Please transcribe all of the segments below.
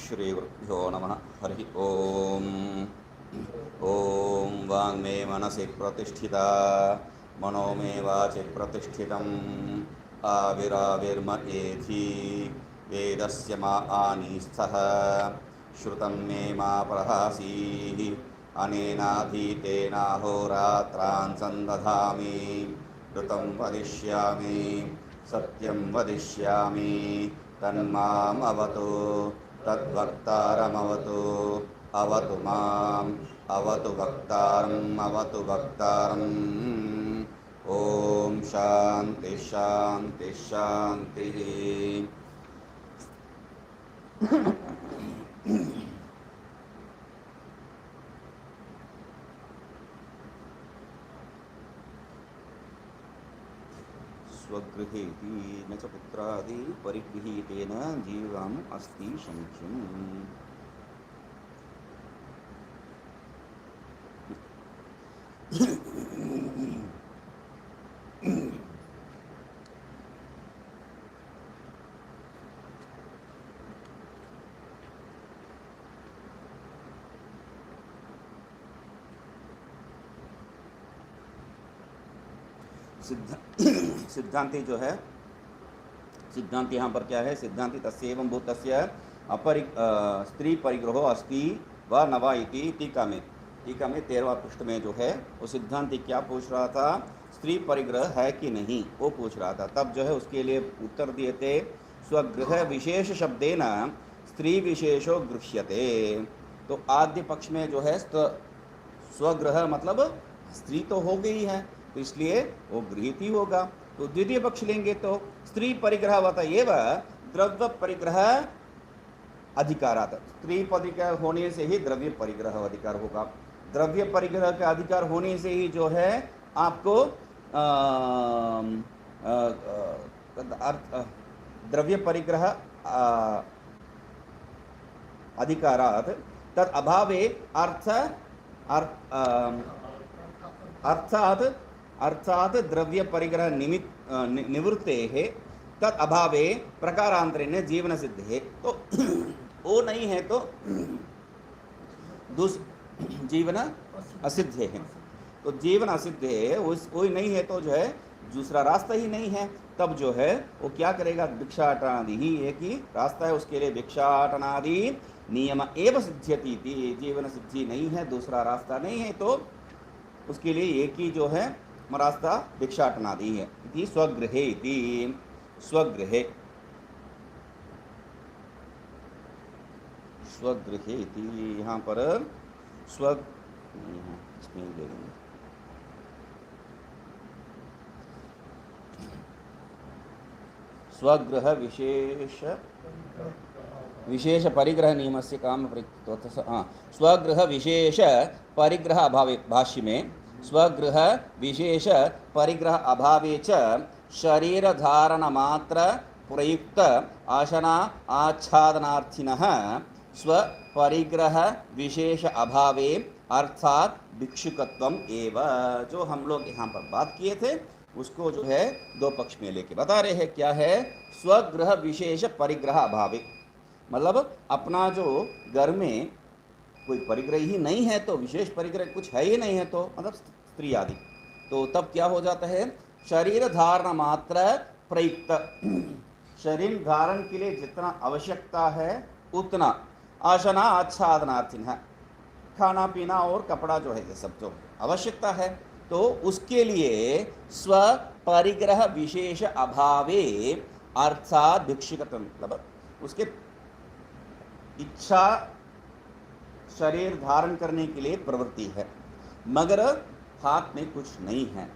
श्रीगुरुभ्यो नमः। हरि ओम। ओम वाङ्मे मनसि प्रतिष्ठिता मनो मे वाचि प्रतिष्ठितम् आविराविर्म एधि वेदस्य मा आनीस्थः श्रुतं मे मा प्रहासीः अनेनाधीतेनाहोरात्रान् सन्दधामि ऋतं वदिष्यामि सत्यं वदिष्यामि तन्मामवतु तद्वक्तारमवतु अवतु माम् अवतु वक्तारम् अवतु वक्तारम्। ओम शांति शांति शांति। स्वगृहेति न च पुत्रादि परिगृहीतेन जीवम् अस्ति शंख्यम्। सिद्धांति जो है, सिद्धांत यहाँ पर क्या है? सिद्धांति तस्यैवं भूतस्य स्त्री परिग्रहो अस्ति व न वा इति टीका में 13वां पृष्ठ में जो है वो सिद्धांति क्या पूछ रहा था? स्त्री परिग्रह है कि नहीं, वो पूछ रहा था। तब जो है उसके लिए उत्तर दिए थे स्वगृह विशेष शब्देन स्त्री विशेषो गृह्यते। तो आद्य पक्ष में जो है स्वगृह मतलब स्त्री तो हो गई है, तो इसलिए वो गृहीत ही होगा। तो द्वितीय पक्ष लेंगे तो स्त्री परिग्रहवत एव द्रव्य परिग्रह अधिकारात, स्त्री परिग्रह होने से ही द्रव्य परिग्रह अधिकार होगा। द्रव्य परिग्रह का अधिकार होने से ही जो है आपको द्रव्य परिग्रह अधिकारात तद अभावे अर्थात द्रव्य परिग्रह निवृत्ते है तद अभावे प्रकारांतरेण जीवन सिद्ध है। तो वो नहीं है तो जीवन असिद्ध है। तो जीवन असिद्ध है, वही नहीं है तो जो है दूसरा रास्ता ही नहीं है। तब जो है वो क्या करेगा? भिक्षाटनादि ही एक ही रास्ता है, उसके लिए भिक्षाटनादि नियम एव सिद्ध्यति। जीवन सिद्धि नहीं है, दूसरा रास्ता नहीं है, तो उसके लिए एक ही जो है रास्ता भिक्षाटनादि है। इति स्वगृहे इति स्वगृहे स्वगृहे इति यहाँ पर इसमें ले लेंगे। स्वगृह विशेष परिग्रह नियम से काम स्वगृह विशेष परिग्रह अभावे, भाष्य में स्वगृह विशेष परिग्रह अभावे च शरीर धारण मात्र प्रयुक्त आशना आच्छादनार्थिनः स्व परिग्रह विशेष अभावे अर्थात भिक्षुकत्वम एव। जो हम लोग यहाँ पर बात किए थे उसको जो है दो पक्ष में लेके बता रहे हैं। क्या है? स्वगृह विशेष परिग्रह अभावे, मतलब अपना जो घर में कोई परिग्रह ही नहीं है, तो विशेष परिग्रह कुछ है ही नहीं है, तो मतलब स्त्री आदि, तो तब क्या हो जाता है? शरीर धारण मात्र प्रयुक्त, शरीर धारण के लिए जितना आवश्यकता है उतना, आशना आच्छादनार्थिन है, खाना पीना और कपड़ा जो है ये सब जो आवश्यकता है, तो उसके लिए स्व परिग्रह विशेष अभावे अर्थात भिक्षुकत्व, मतलब उसके इच्छा शरीर धारण करने के लिए प्रवृत्ति है, मगर हाथ में कुछ नहीं है।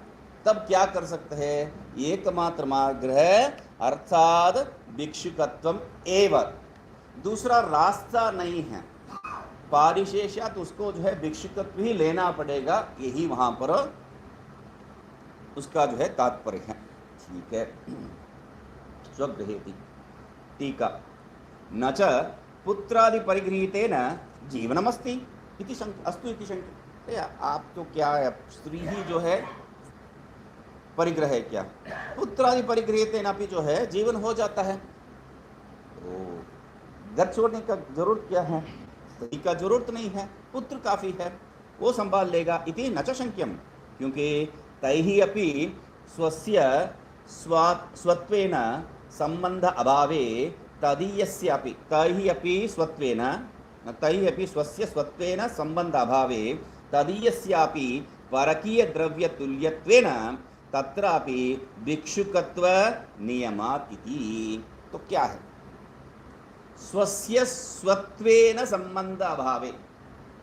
तब क्या कर सकते हैं? एकमात्र मार्ग है अर्थात भिक्षुकत्वम एव, दूसरा रास्ता नहीं है। पारिशेषात उसको जो है भिक्षुकत्व ही लेना पड़ेगा, यही वहां पर उसका जो है तात्पर्य है। ठीक है। स्वगृहेति टीका न च पुत्रादि परिगृहीतेन जीवनमस्ति इति अस्तु इति शंका। आप तो क्या है, स्त्री ही जो है परिग्रह है क्या? पुत्रादि परिगृहीतेन भी जो है जीवन हो जाता है। तो घर छोड़ने का जरूरत क्या है, स्त्री का जरूरत नहीं है, पुत्र काफी है, वो संभाल लेगा। इति न च शंक्यम, क्योंकि तैहि अपि स्वस्य स्वत्वेन संबंध अभावे तदीयस्यापि तैहि अपि स्वत्वेन तैहि अपि स्वस्य स्वत्वेन संबंध अभावे तदीयस्यापि परकीय द्रव्य तुल्यत्वेन तत्रापि भिक्षुकत्व नियमात् इति। तो क्या है, स्वस्य स्वत्वेन संबंध अभावे,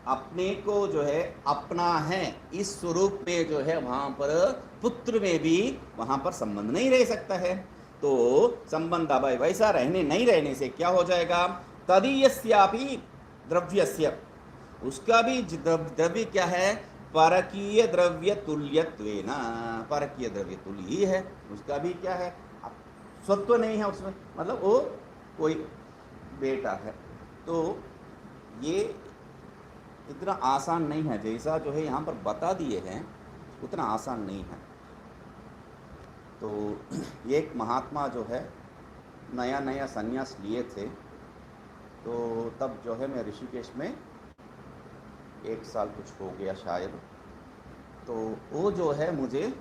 अपने को जो है अपना है इस स्वरूप में जो है वहां पर पुत्र में भी वहां पर संबंध नहीं रह सकता है। तो संबंध अभाव वैसा रहने नहीं रहने से क्या हो जाएगा, तदीयस्यापि द्रव्यस्य, उसका भी द्रव्य क्या है, परकीय द्रव्य तुल्यत्वेन, परकीय द्रव्य तुल्य ही है, उसका भी क्या है, स्वत्व नहीं है उसमें, मतलब वो कोई बेटा है। तो ये इतना आसान नहीं है, जैसा जो है यहाँ पर बता दिए हैं उतना आसान नहीं है। तो एक महात्मा जो है नया नया संन्यास लिए थे, तो तब जो है मैं ऋषिकेश में 1 साल कुछ हो गया शायद, तो वो जो है मुझे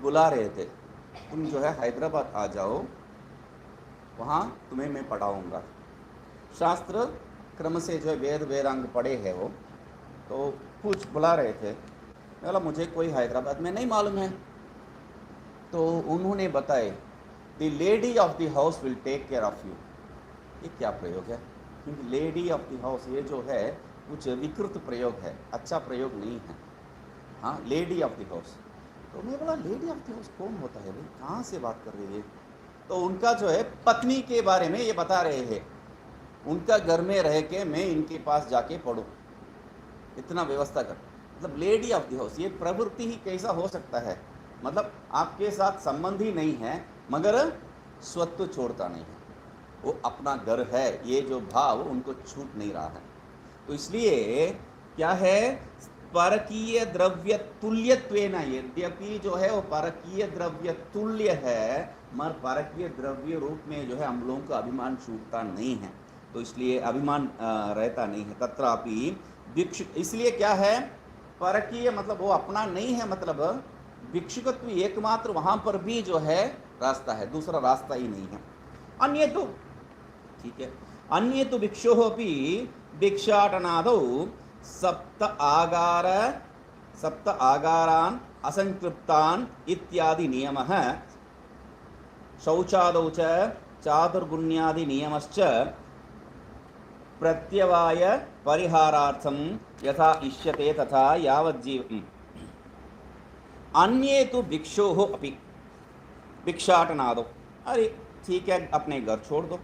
बुला रहे थे, तुम जो है हैदराबाद आ जाओ, वहाँ तुम्हें मैं पढ़ाऊँगा। शास्त्र क्रम से जो है वेद वेदांग पढ़े हैं वो, तो कुछ बुला रहे थे। बोला मुझे कोई हैदराबाद में नहीं मालूम है। तो उन्होंने बताए the lady of the house will take care of you. ये क्या प्रयोग है, क्योंकि लेडी ऑफ द हाउस ये जो है कुछ विकृत प्रयोग है, अच्छा प्रयोग नहीं है। हाँ, लेडी ऑफ द हाउस। तो मैं बोला लेडी ऑफ द हाउस कौन होता है भाई, कहाँ से बात कर रही है। तो उनका जो है पत्नी के बारे में ये बता रहे हैं, उनका घर में रह के मैं इनके पास जाके पढ़ूँ, इतना व्यवस्था कर। मतलब लेडी ऑफ द हाउस, ये प्रवृत्ति ही कैसा हो सकता है, मतलब आपके साथ संबंध ही नहीं है मगर स्वत्व छोड़ता नहीं है, वो अपना घर है, ये जो भाव उनको छूट नहीं रहा है। तो इसलिए क्या है, परकीय द्रव्य तुल्यत्वेन, यद्यपि जो है वो परकीय द्रव्य तुल्य है मगर परकीय द्रव्य रूप में जो है हम लोगों का अभिमान छूटता नहीं है, तो इसलिए अभिमान रहता नहीं है। तत्रापि भिक्षु, इसलिए क्या है, परकीय मतलब वो अपना नहीं है, मतलब भिक्षुकत्व एकमात्र वहां पर भी जो है रास्ता है, दूसरा रास्ता ही नहीं है। अन्य तो ठीक है, अन्य तो भिक्षु अपि भिक्षाटनादौ सप्त आगारान असंकृप्तान इत्यादि नियमः, शौचादौ च चातुर्गुण्यादि नियमश्च प्रत्यवाय परिहारार्थम यथा इष्यते तथा यावज्जीव। अन्ये तो भिक्षोः अपि भिक्षाटनादो, अरे ठीक है अपने घर छोड़ दो,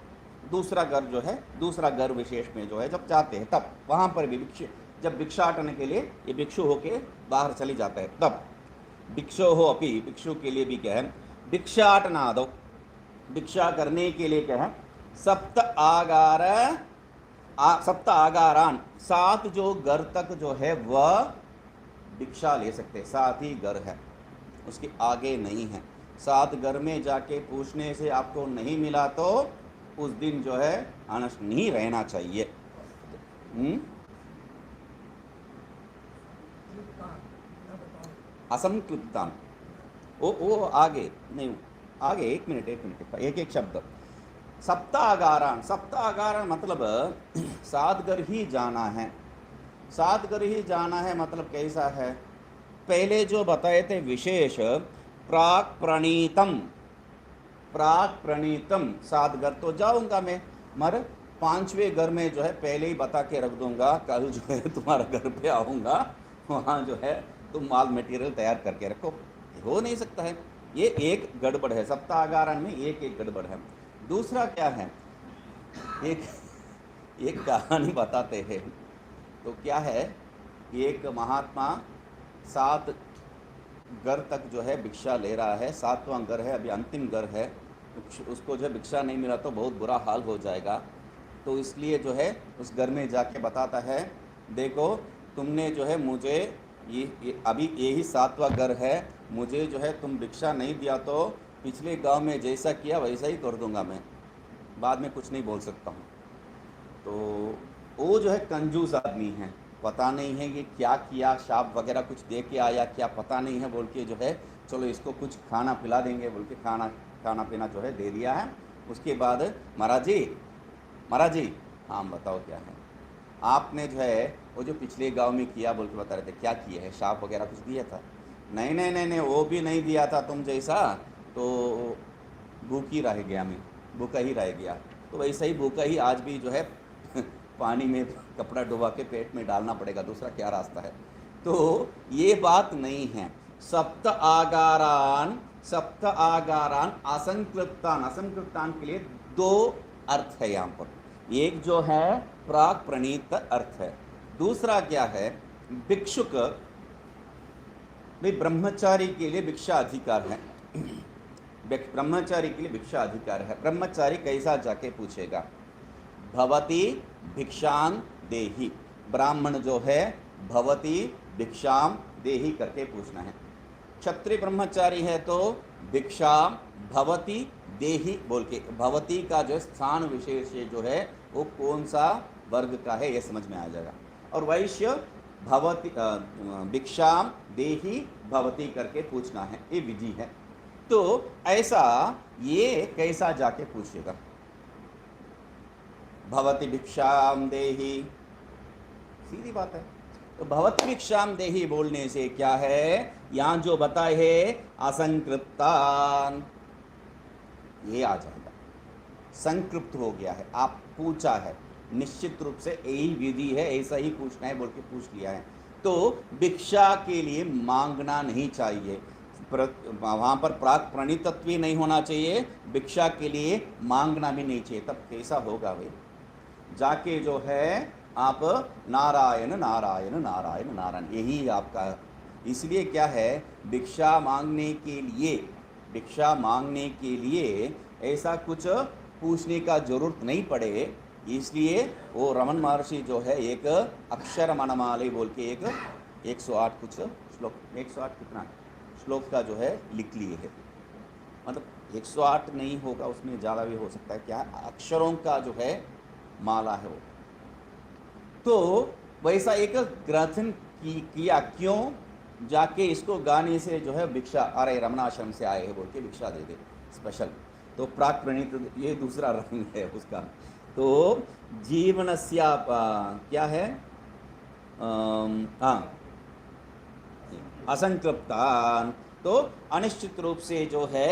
दूसरा घर जो है, दूसरा घर विशेष में जो है जब जाते हैं तब वहाँ पर भी जब भिक्षाटन के लिए ये भिक्षु होके बाहर चली जाता है तब भिक्षोः अपि, भिक्षु के लिए भी क्या है, भिक्षाटनादो, भिक्षा करने के लिए क्या है, सप्त आगारान, 7 जो घर तक जो है वह भिक्षा ले सकते, 7 ही घर है, उसके आगे नहीं है। 7 घर में जाके पूछने से आपको नहीं मिला तो उस दिन जो है अनश नहीं रहना चाहिए। असंक्लिप्तान, वो आगे नहीं, आगे एक मिनट एक शब्द। सप्तागारान, सप्तागारान मतलब 7 घर ही जाना है, 7 घर ही जाना है, मतलब कैसा है, पहले जो बताए थे विशेष प्राक प्रणीतम 7 घर तो जाऊंगा मैं, मगर 5वें घर में जो है पहले ही बता के रख दूंगा, कल जो है तुम्हारा घर पे आऊँगा, वहाँ जो है तुम माल मटेरियल तैयार करके रखो। हो नहीं सकता है, ये एक गड़बड़ है, सप्तागारण में एक गड़बड़ है। दूसरा क्या है, एक कहानी बताते हैं। तो क्या है, एक महात्मा 7 घर तक जो है भिक्षा ले रहा है, 7वां घर है, अभी अंतिम घर है, उसको जो भिक्षा नहीं मिला तो बहुत बुरा हाल हो जाएगा। तो इसलिए जो है उस घर में जाके बताता है, देखो तुमने जो है मुझे ये अभी यही 7वां घर है, मुझे जो है तुम भिक्षा नहीं दिया तो पिछले गांव में जैसा किया वैसा ही कर दूंगा मैं। बाद में कुछ नहीं बोल सकता हूँ। तो वो जो है कंजूस आदमी है, पता नहीं है कि क्या किया, शाप वगैरह कुछ दे के आया क्या पता नहीं है, बोल के जो है चलो इसको कुछ खाना पिला देंगे बोल के खाना पीना जो है दे दिया है। उसके बाद महाराज जी, हाँ बताओ क्या है, आपने जो है वो जो पिछले गांव में किया बोल के बता रहे थे, क्या किया है, शाप वगैरह कुछ दिया था? नहीं नहीं नहीं नहीं, वो भी नहीं दिया था तुम जैसा, तो भूख ही रह गया, मैं भूखा ही रह गया। तो वैसा ही भूखा ही आज भी जो है पानी में कपड़ा डुबा के पेट में डालना पड़ेगा, दूसरा क्या रास्ता है। तो ये बात नहीं है। सप्त आगारान असंकृप्तान, असंकृप्तान के लिए दो अर्थ है यहाँ पर। एक जो है प्राक प्रणीत अर्थ है, दूसरा क्या है भिक्षुक, भाई ब्रह्मचारी के लिए भिक्षा अधिकार है, ब्रह्मचारी के लिए भिक्षा अधिकार है। ब्रह्मचारी कैसा जाके पूछेगा, भवती भिक्षां देहि, ब्राह्मण जो है भवती भिक्षां देहि करके पूछना है। क्षत्रिय ब्रह्मचारी है तो भिक्षा भवती देहि बोल के, भवती का जो स्थान विशेष जो है वो कौन सा वर्ग का है ये समझ में आ जाएगा। और वैश्य भवती भिक्षां देहि भवती करके पूछना है, ये विधि है। तो ऐसा ये कैसा जाके पूछेगा, भवती भिक्षाम देहि, सीधी बात है। तो भवती भिक्षाम देहि बोलने से क्या है, यहां जो बताए है असंकृप्तान, ये आ जाएगा, संकृप्त हो गया है, आप पूछा है, निश्चित रूप से यही विधि है, ऐसा ही पूछना है बोल के पूछ लिया है। तो भिक्षा के लिए मांगना नहीं चाहिए, वहां पर प्राक प्रणीतत्व नहीं होना चाहिए, भिक्षा के लिए मांगना भी नहीं चाहिए। तब कैसा होगा भाई, जाके जो है आप नारायण नारायण नारायण नारायण, यही आपका। इसलिए क्या है, भिक्षा मांगने के लिए ऐसा कुछ पूछने का जरूरत नहीं पड़े। इसलिए वो रमन महर्षि जो है एक अक्षर मनमाली बोल के एक 108 कुछ श्लोक, 108 कितना श्लोक का जो है लिख लिए है, मतलब 108 नहीं होगा, उसमें ज़्यादा भी हो सकता है, क्या अक्षरों का जो है माला है वो। तो वैसा एक ग्रंथन किया, क्यों, जाके इसको गाने से जो है भिक्षा, अरे रमणाश्रम से आए हैं बोल के भिक्षा दे दे स्पेशल। तो प्राक प्रणीत ये दूसरा रंग है उसका। तो जीवनस्य क्या है, हाँ असंकृप्तान, तो अनिश्चित रूप से जो है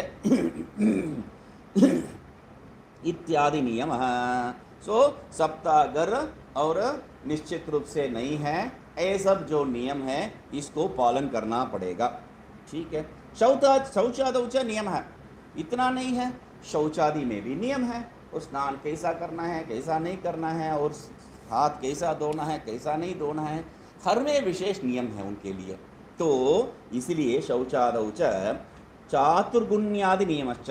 इत्यादि नियम है। सो सप्तागर और निश्चित रूप से नहीं है, ये सब जो नियम है इसको पालन करना पड़ेगा। ठीक है, शौचादि नियम है, इतना नहीं है, शौचादि में भी नियम है, और स्नान कैसा करना है कैसा नहीं करना है, और हाथ कैसा धोना है कैसा नहीं धोना है, हर में विशेष नियम है उनके लिए। तो इसलिए शौचादौ च चातुर्गुण्यादि नियमश्च,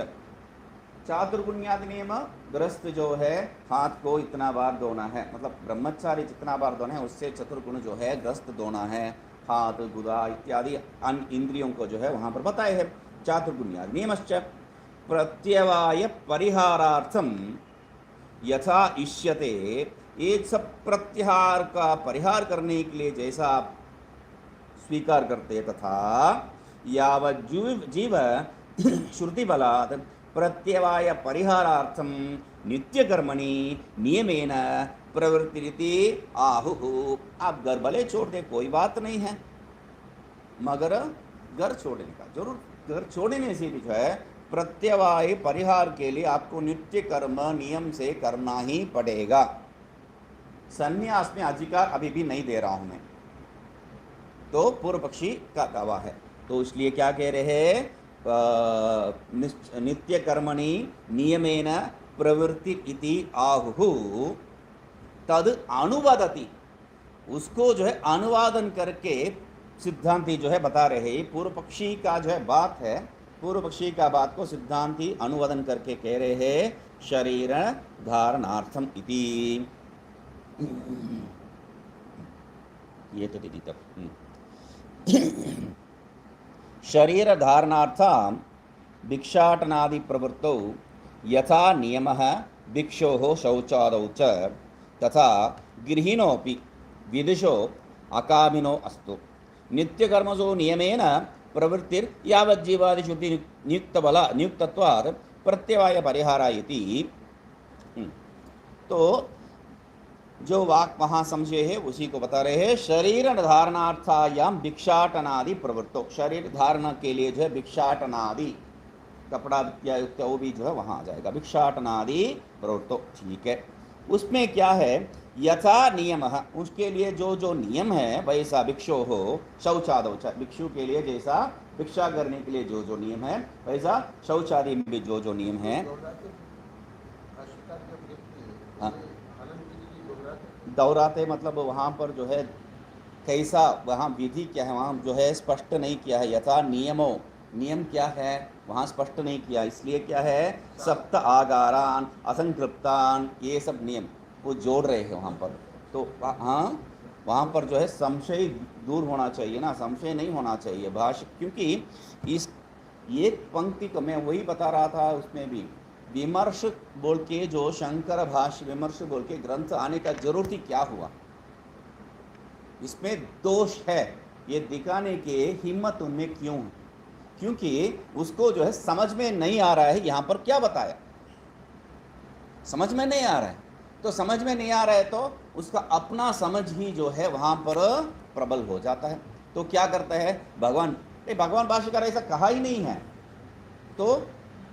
चातुर्गुण्यादि नियम, गृहस्थ जो है हाथ को इतना बार धोना है, मतलब ब्रह्मचारी जितना बार धोना है उससे चतुर्गुण जो है गृहस्थ धोना है, हाथ गुदा इत्यादि अन्य इंद्रियों को जो है वहाँ पर बताए है। चातुर्गुण्यादि नियमश्च प्रत्यवाय परिहारार्थम यथा इष्यते, एक सब प्रत्याहार का परिहार करने के लिए जैसा आप स्वीकार करते तथा यावत् जीव श्रुति बलात् प्रत्यवाय परिहारार्थम नित्य कर्मणि नियमेन प्रवृत्ति आहुः। आप घर भले छोड़ दे कोई बात नहीं है, मगर घर छोड़ने का जरूर, घर छोड़ने से भी जो है प्रत्यवाय परिहार के लिए आपको नित्य कर्म नियम से करना ही पड़ेगा। संन्यास में अधिकार अभी भी नहीं दे रहा हूं मैं, तो पूर्व पक्षी का दावा है। तो इसलिए क्या कह रहे हैं, नित्य कर्मणि नियमेन प्रवृत्ति इति आहुः तद अनुवादति, उसको जो है अनुवादन करके सिद्धांति जो है बता रहे, पूर्व पक्षी का जो है बात है, पूर्व पक्षी का बात को सिद्धांति अनुवादन करके कह रहे हैं शरीर धारणार्थम इति। ये तो दीदी तब शरीर धारणार्थम भिक्षाटनादि प्रवृत्तौ यथा नियमः भिक्षोः शौचादौ च तथा गृहिणोऽपि विदुषो अकामिनो अस्तु नित्यकर्मसु नियमेन प्रवृत्तिर् यावज्जीवादिशुद्धि नियुक्तत्वात् प्रत्यवाय परिहारा इति। तो जो वाक महासंशय है उसी को बता रहे हैं। शरीर धारणार्थायाम भिक्षाटनादि प्रवृत्तो, शरीर धारण के लिए जो है भिक्षाटनादि कपड़ा युक्त वो भी जो है वहां आ जाएगा। भिक्षाटनादि प्रवृत्तो, ठीक है। उसमें क्या है, यथा नियम, उसके लिए जो जो नियम है वैसा भिक्षो हो शौचादौ च, भिक्षु के लिए जैसा भिक्षा करने के लिए जो जो नियम है वैसा शौचादि में भी जो जो नियम है। हाँ, दौराते मतलब वहाँ पर जो है कैसा, वहाँ विधि क्या है वहाँ जो है स्पष्ट नहीं किया है। यथा नियमो, नियम क्या है वहाँ स्पष्ट नहीं किया, इसलिए क्या है सप्त आगारान असंकृप्तान ये सब नियम वो जोड़ रहे हैं वहाँ पर। तो हाँ वहाँ पर जो है संशय दूर होना चाहिए ना, संशय नहीं होना चाहिए भाष्य, क्योंकि इस एक पंक्ति को मैं वही बता रहा था, उसमें भी विमर्श बोल के जो शंकर भाष्य विमर्श बोल के ग्रंथ आने का जरूरत ही क्या हुआ, इसमें दोष है ये दिखाने के हिम्मत उनमें क्यों है, क्योंकि उसको जो है समझ में नहीं आ रहा है यहाँ पर क्या बताया, समझ में नहीं आ रहा है। तो समझ में नहीं आ रहा है तो उसका अपना समझ ही जो है वहां पर प्रबल हो जाता है। तो क्या करता है भगवान, भगवान भाष्यकार ऐसा कहा ही नहीं है, तो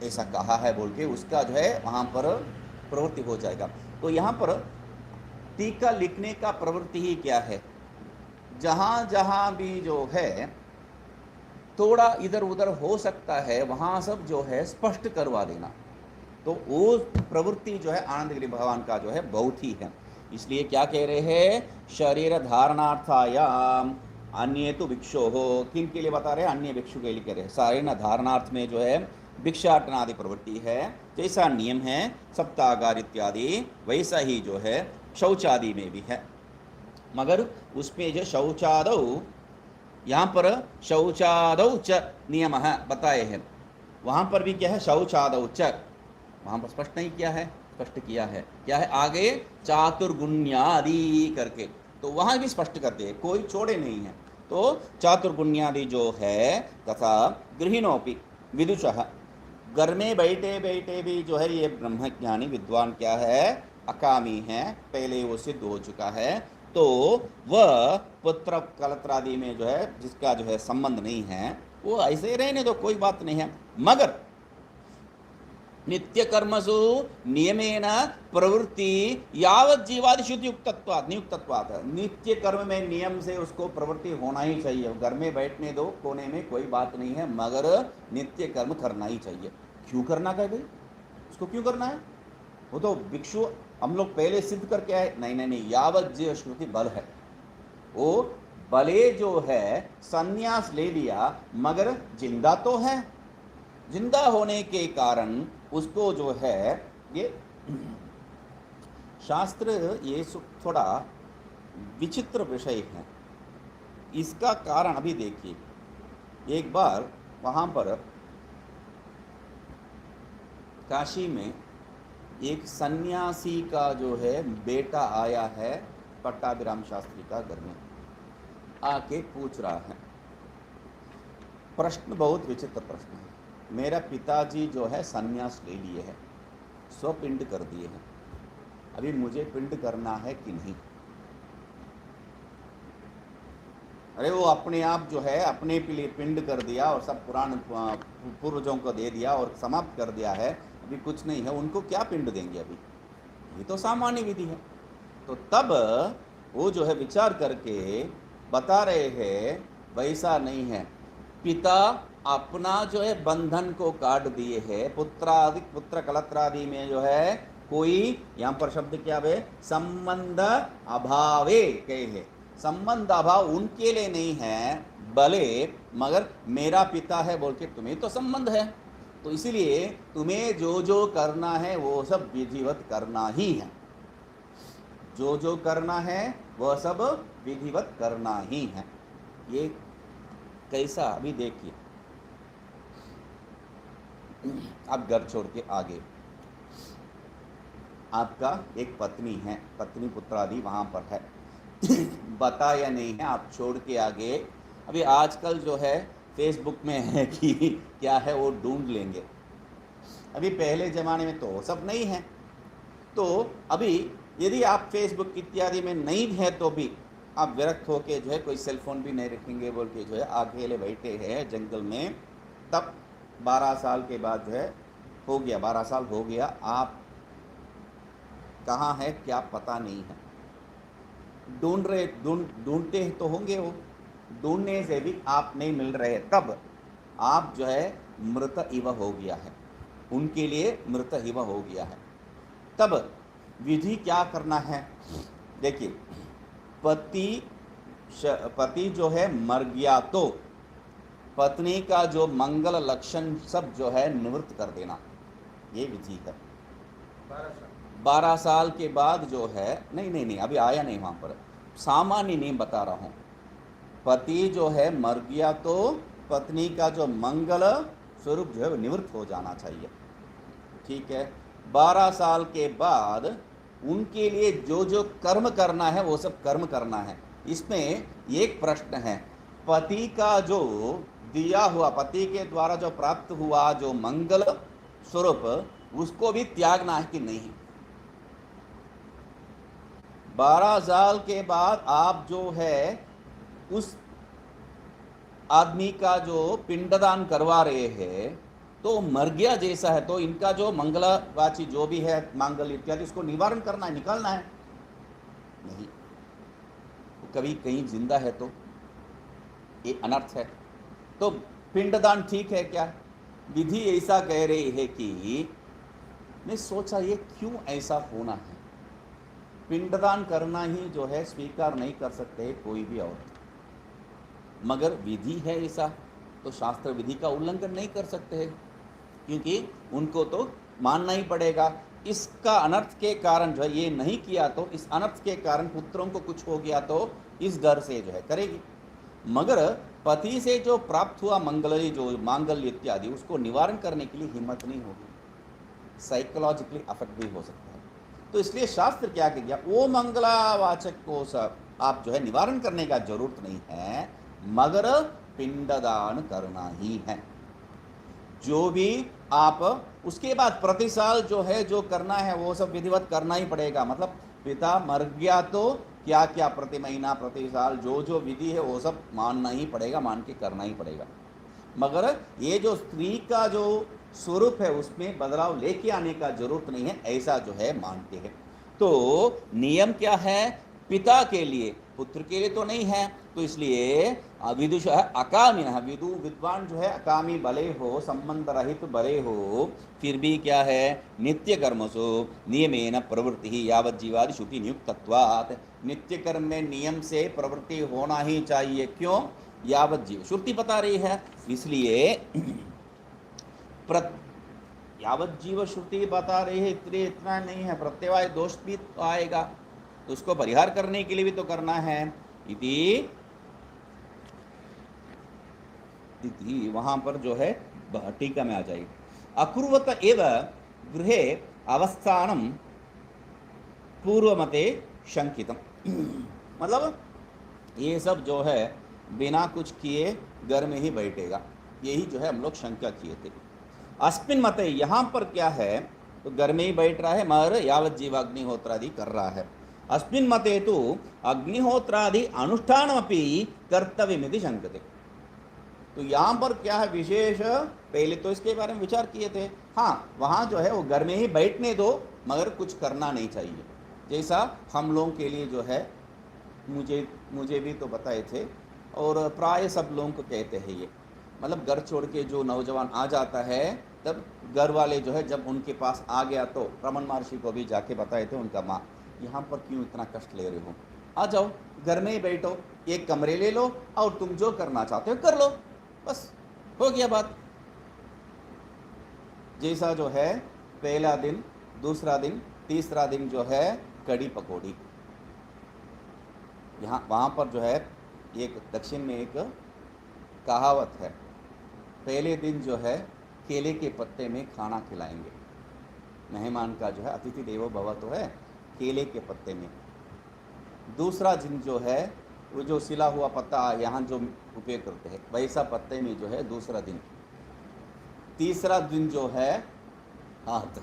ऐसा कहा है बोल के उसका जो है वहां पर प्रवृत्ति हो जाएगा। तो यहाँ पर टीका लिखने का प्रवृत्ति ही क्या है, जहां जहां भी जो है थोड़ा इधर उधर हो सकता है वहां सब जो है स्पष्ट करवा देना। तो वो प्रवृत्ति जो है आनंद गिरी भगवान का जो है बहुत ही है। इसलिए क्या कह रहे हैं, शरीर धारणार्थायाम अन्य तो भिक्षो हो, किन के लिए बता रहे हैं, अन्य भिक्षु के लिए कह रहे हैं। शरीर धारणार्थ में जो है भिक्षाटनादि प्रवृत्ति है, जैसा नियम है सप्तागार इत्यादि वैसा ही जो है शौचादि में भी है। मगर उसमें जो शौचादौ, यहाँ पर शौचादौ च नियम बताए हैं, वहाँ पर भी क्या है शौचादौ च, वहाँ पर स्पष्ट नहीं किया है, स्पष्ट किया है क्या है आगे चातुर्गुण्यादि करके, तो वहाँ भी स्पष्ट करते हैं, कोई छोड़े नहीं है। तो चातुर्गुण्यादि जो है तथा गृहिणोपि विदुषः, घर में बैठे बैठे भी जो है ये ब्रह्मज्ञानी विद्वान क्या है अकामी है, पहले वो सिद्ध हो चुका है, तो वह पुत्र कलत्रादि में जो है जिसका जो है संबंध नहीं है वो ऐसे ही रहने दो, कोई बात नहीं है। मगर नित्य कर्मसु नियमेन प्रवृत्ति यावत जीवादि शुद्धि नियुक्तत्वात्, नित्य कर्म में नियम से उसको प्रवृत्ति होना ही चाहिए। घर में बैठने दो कोने में कोई बात नहीं है, मगर नित्य कर्म करना ही चाहिए। क्यों करना है भाई, उसको क्यों करना है, वो तो भिक्षु हम लोग पहले सिद्ध करके आए, नहीं नहीं नहीं, यावत जीव श्रुति बल है, वो बले जो है संन्यास ले लिया मगर जिंदा तो है, जिंदा होने के कारण उसको जो है ये शास्त्र ये थोड़ा विचित्र विषय है। इसका कारण अभी देखिए, एक बार वहाँ पर काशी में एक सन्यासी का जो है बेटा आया है पट्टाभिराम शास्त्री का घर में आके पूछ रहा है, प्रश्न बहुत विचित्र प्रश्न है। मेरा पिताजी जो है सन्यास ले लिए है, स्वपिंड कर दिए हैं, अभी मुझे पिंड करना है कि नहीं। अरे वो अपने आप जो है अपने के लिए पिंड कर दिया और सब पुराण पूर्वजों को दे दिया और समाप्त कर दिया है, अभी कुछ नहीं है, उनको क्या पिंड देंगे, अभी ये तो सामान्य विधि है। तो तब वो जो है विचार करके बता रहे हैं वैसा नहीं है, पिता अपना जो है बंधन को काट दिए है, पुत्रादि पुत्र कलत्रादि में जो है कोई यहाँ पर शब्द क्या है संबंध अभावे कहे है, संबंध अभाव उनके लिए नहीं है, भले मगर मेरा पिता है बोल के तुम्हें तो संबंध है, तो इसीलिए तुम्हें जो जो करना है वो सब विधिवत करना ही है, जो जो करना है वह सब विधिवत करना ही है। ये कैसा अभी देखिए, अब घर छोड़ के आगे आपका एक पत्नी है, पत्नी पुत्र आदि वहाँ पर है। बताया नहीं है, आप छोड़ के आगे। अभी आजकल जो है फेसबुक में है कि क्या है वो ढूंढ लेंगे। अभी पहले ज़माने में तो सब नहीं है। तो अभी यदि आप फेसबुक इत्यादि में नहीं है तो भी आप विरक्त होके जो है कोई सेलफोन भी नहीं रखेंगे बोल के जो है अकेले बैठे हैं जंगल में, तब 12 साल के बाद जो है हो गया, 12 साल हो गया, आप कहाँ है क्या पता नहीं है। ढूंढते तो होंगे, वो ढूंढने से भी आप नहीं मिल रहे, तब आप जो है मृत इव हो गया है, उनके लिए मृत इव हो गया है। तब विधि क्या करना है, देखिए पति जो है मर गया तो पत्नी का जो मंगल लक्षण सब जो है निवृत्त कर देना, ये विधि है। 12 साल के बाद जो है, नहीं अभी आया नहीं वहाँ पर, सामान्य नियम बता रहा हूँ। पति जो है मर गया तो पत्नी का जो मंगल स्वरूप जो है निवृत्त हो जाना चाहिए, ठीक है। 12 साल के बाद उनके लिए जो जो कर्म करना है वो सब कर्म करना है। इसमें एक प्रश्न है, पति का जो दिया हुआ, पति के द्वारा जो प्राप्त हुआ जो मंगल स्वरूप, उसको भी त्यागना है कि नहीं। 12 साल के बाद आप जो है उस आदमी का जो पिंडदान करवा रहे हैं तो मर गया जैसा है, तो इनका जो मंगलवाची जो भी है मांगल्य इत्यादि उसको निवारण करना है, निकालना है नहीं। कभी कहीं जिंदा है तो ये अनर्थ है। तो पिंडदान ठीक है क्या? विधि ऐसा कह रही है कि मैं सोचा ये क्यों ऐसा होना है, पिंडदान करना ही जो है स्वीकार नहीं कर सकते कोई भी औरत, मगर विधि है ऐसा, तो शास्त्र विधि का उल्लंघन नहीं कर सकते हैं, क्योंकि उनको तो मानना ही पड़ेगा। इसका अनर्थ के कारण जो है ये नहीं किया तो इस अनर्थ के कारण पुत्रों को कुछ हो गया तो इस डर से जो है करेगी, मगर पति से जो प्राप्त हुआ मंगल जो मांगल्य इत्यादि उसको निवारण करने के लिए हिम्मत नहीं होगी, साइकोलॉजिकली अफेक्ट भी हो सकता है। तो इसलिए शास्त्र क्या कह गया, वो मंगलावाचक को सब आप जो है निवारण करने का जरूरत नहीं है, मगर पिंडदान करना ही है। जो भी आप उसके बाद प्रति साल जो है जो करना है वो सब विधिवत करना ही पड़ेगा। मतलब पिता मर गया तो क्या क्या प्रति महीना प्रति साल जो जो विधि है वो सब मानना ही पड़ेगा, मान के करना ही पड़ेगा। मगर ये जो स्त्री का जो स्वरूप है उसमें बदलाव लेके आने का जरूरत नहीं है, ऐसा जो है मानते हैं। तो नियम क्या है, पिता के लिए, पुत्र के लिए तो नहीं है। तो इसलिए विदुष अकामी है, विद्वान जो है अकामी भले हो, संबंध रहित भले हो, फिर भी क्या है, नित्य कर्मसु नियमेन प्रवृत्ति यावत जीवादि श्रुति नियुक्तत्वात्, नित्य कर्म में नियम से प्रवृत्ति होना ही चाहिए। क्यों? यावत जीव, श्रुति बता रही है इसलिए यावत जीव श्रुति बता रही है, इसलिए इतना नहीं है, प्रत्यवाय दोष भी तो आएगा, तो उसको परिहार करने के लिए भी तो करना है। इति वहां पर जो है टीका में आ जाएगी। अकुर्वत एव गृहे अवस्थानम पूर्वमते शंकितम, मतलब ये सब जो है बिना कुछ किए घर में ही बैठेगा, यही जो है हम लोग शंका किए थे। अस्मिन मते, यहाँ पर क्या है, तो घर में ही बैठ रहा है मगर यावत जीवाग्निहोत्रादि कर रहा है। अस्मिन मते तो अग्निहोत्रादि अनुष्ठानमपि कर्तव्यमिति शंकते। तो यहाँ पर क्या है विशेष, पहले तो इसके बारे में विचार किए थे, हाँ वहाँ जो है वो घर में ही बैठने दो मगर कुछ करना नहीं चाहिए, जैसा हम लोगों के लिए जो है मुझे भी तो बताए थे और प्राय सब लोगों को कहते हैं ये, मतलब घर छोड़ के जो नौजवान आ जाता है तब घर वाले जो है जब उनके पास आ गया तो रमन महर्षि को भी जाके बताए थे उनका माँ, यहाँ पर क्यों इतना कष्ट ले रहे हो, आ जाओ घर में ही बैठो, एक कमरे ले लो और तुम जो करना चाहते हो कर लो, बस हो गया बात। जैसा जो है पहला दिन, दूसरा दिन, तीसरा दिन जो है कड़ी पकौड़ी, यहाँ वहाँ पर जो है एक दक्षिण में एक कहावत है, पहले दिन जो है केले के पत्ते में खाना खिलाएंगे, मेहमान का जो है अतिथि देवो भव तो है केले के पत्ते में। दूसरा दिन जो है वो जो सिला हुआ पत्ता यहाँ जो उपयोग करते हैं वैसा पत्ते में जो है दूसरा दिन। तीसरा दिन जो है हाथ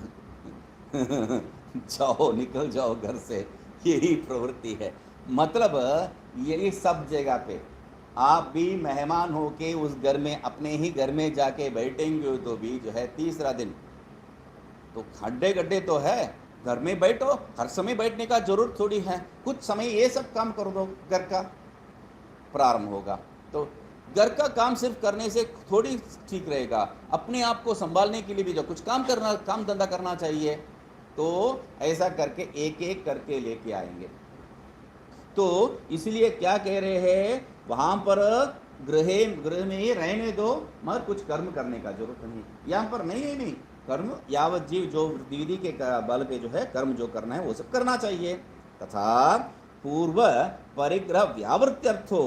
जाओ निकल जाओ घर से, यही प्रवृत्ति है। मतलब यही सब जगह पे आप भी मेहमान हो के उस घर में अपने ही घर में जाके बैठेंगे तो भी जो है तीसरा दिन तो खड्डे गड्ढे तो है, घर में बैठो, हर समय बैठने का जरूरत थोड़ी है, कुछ समय ये सब काम कर दो, घर का प्रारंभ होगा। तो घर का काम सिर्फ करने से थोड़ी ठीक रहेगा, अपने आप को संभालने के लिए भी जो कुछ काम धंधा करना चाहिए। तो ऐसा करके एक एक करके लेके आएंगे। तो इसलिए क्या कह रहे हैं वहां पर गृह में ही रहने दो, मगर कुछ कर्म करने का जरूरत नहीं। यहाँ पर नहीं कर्म यावत जीव जो विधि के बल पे जो है कर्म जो करना है वो सब करना चाहिए। तथा पूर्व परिग्रह व्यावृत्यर्थो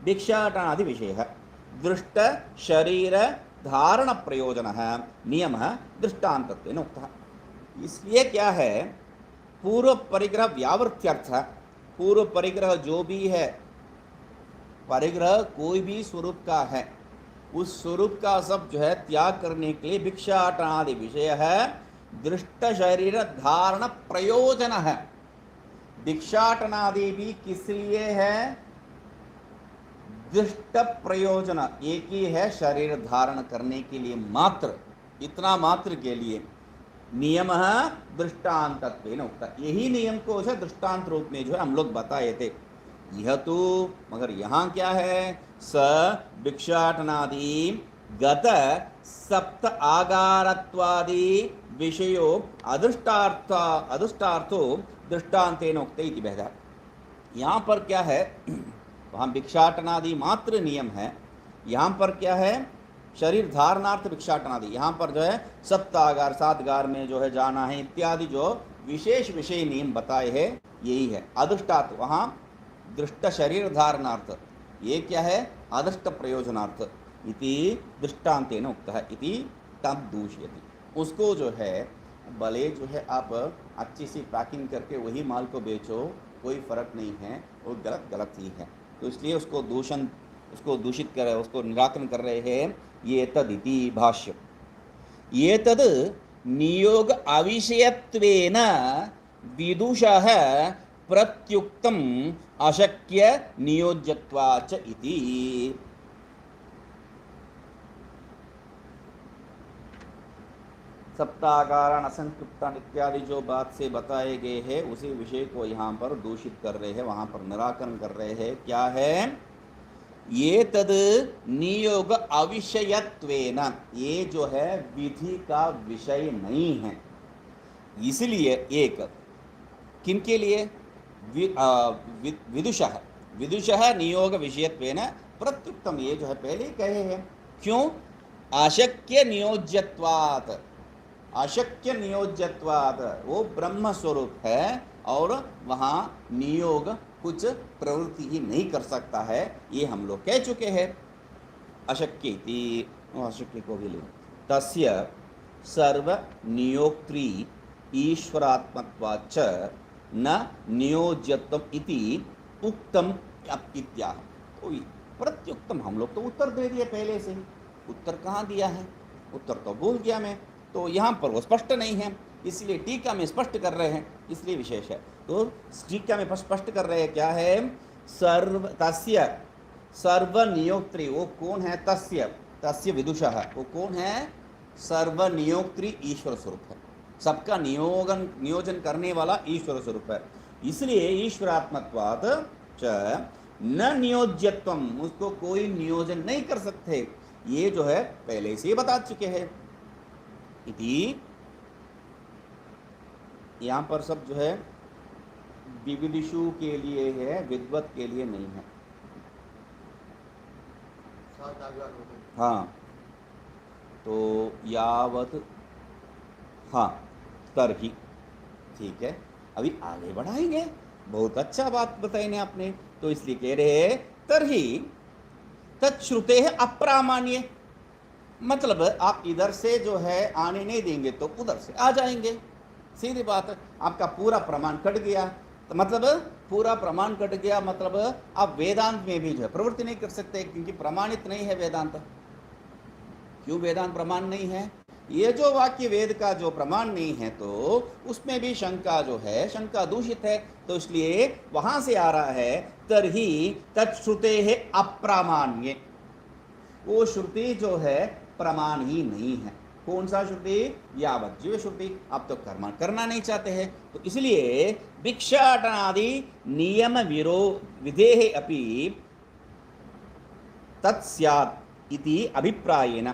भिक्षाटनादि विषय दृष्ट शरीर धारण प्रयोजन नियम दृष्टांतत्वेन उक्तः। इसलिए क्या है पूर्व परिग्रह व्यावृत्यर्थ, पूर्व परिग्रह जो भी है, परिग्रह कोई भी स्वरूप का है, उस स्वरूप का सब जो है त्याग करने के लिए भिक्षाटनादि विषय है, दृष्ट शरीर धारण प्रयोजन है। भिक्षाटनादि भी किस लिए है? दृष्ट प्रयोजन एक ही है, शरीर धारण करने के लिए मात्र, इतना मात्र के लिए। नियम दृष्टांतत्वेन उक्ता, यही नियम को जो दृष्टांत रूप में जो है हम लोग बताए थे। यह तो मगर यहाँ क्या है, स भिक्षाटनादि गत सप्त आगारत्वादि विषयो अदृष्टार्थो दृष्टांतेन उक्ते इति भेदः। यहाँ पर क्या है, वहाँ भिक्षाटनादि मात्र नियम है, यहाँ पर क्या है शरीर धारणार्थ भिक्षाटनादि, यहाँ पर जो है सप्तागार 7 गार में जो है जाना है इत्यादि जो विशेष विषय नियम बताए हैं यही है। अदृष्टार्थ वहाँ दृष्ट शरीर धारणार्थ, ये क्या है अदृष्ट प्रयोजनार्थ इति दृष्टांतेन उक्तः इति तब दूषयति। उसको जो है भले जो है आप अच्छी सी पैकिंग करके वही माल को बेचो, कोई फर्क नहीं है, वो गलत ही है। तो इसलिए उसको दूषित कर, उसको निराकरण कर रहे हैं। ये तदिति भाष्य, ये तद नियोग अविषयत्वेन विदुषः प्रत्युक्तम् अशक्य नियोज्यत्वाच इति। सप्तागारण असंतृप्तान इत्यादि जो बात से बताए गए हैं उसी विषय को यहाँ पर दूषित कर रहे हैं, वहाँ पर निराकरण कर रहे हैं। क्या है, ये तद नियोग अविषयत्वेन, ये जो है विधि का विषय नहीं है। इसलिए एक किनके लिए, विदुषः नियोग विषयत्वेन प्रत्युक्तम, ये जो है पहले ही कहे हैं। क्यों? अशक्य नियोज्यत्वात्, अशक्य नियोज्यत्वात्, वो ब्रह्म स्वरूप है और वहाँ नियोग कुछ प्रवृत्ति ही नहीं कर सकता है, ये हम लोग कह चुके हैं। अशक्य अशक्य को भी ले, तस्य सर्व नियोक्त्री ईश्वरात्मत्वाच्च न नियोज्यत्वम इति उक्तम इत्याह। तो प्रत्युक्तम हम लोग तो उत्तर दे दिए पहले से, उत्तर कहाँ दिया है, उत्तर तो भूल गया मैं। तो यहाँ पर वो स्पष्ट नहीं है, इसलिए टीका में स्पष्ट कर रहे हैं, इसलिए विशेष है। तो टीका में स्पष्ट कर रहे हैं क्या है, सर्व तस्य सर्व नियोक्त्री, वो कौन है, तस्य विदुषः, वो कौन है, सर्व नियोक्त्री ईश्वर स्वरूप है, सबका नियोजन करने वाला ईश्वर स्वरूप है। इसलिए ईश्वरात्मत्वात् च न नियोज्यत्वम, उसको कोई नियोजन नहीं कर सकते, ये जो है पहले से ही बता चुके हैं। इति यहाँ पर सब जो है विविदिषु के लिए है, विद्वत के लिए नहीं है। हाँ, तो यावत, हाँ तरही, ठीक है, अभी आगे बढ़ाएंगे। बहुत अच्छा बात बताई आपने, तो इसलिए कह रहे हैं तरही तच्छ्रुते है अप्रामाण्य, मतलब आप इधर से जो है आने नहीं देंगे तो उधर से आ जाएंगे, सीधी बात, आपका पूरा प्रमाण कट गया। तो मतलब पूरा प्रमाण कट गया, मतलब आप वेदांत में भी जो है प्रवृत्ति नहीं कर सकते, क्योंकि प्रमाणित नहीं है वेदांत। क्यों वेदांत प्रमाण नहीं है? ये जो वाक्य वेद का जो प्रमाण नहीं है, तो उसमें भी शंका जो है, शंका दूषित है। तो इसलिए वहां से आ रहा है तरही तत्श्रुते है अप्रामाण्य, वो श्रुति जो है प्रमाण ही नहीं है। कौन सा श्रुति? यावज्जीव श्रुति। आप तो कर्म करना नहीं चाहते हैं, तो इसलिए भिक्षाटनादि नियम विधेः अपि तत्स्यात् इति अभिप्रायेन,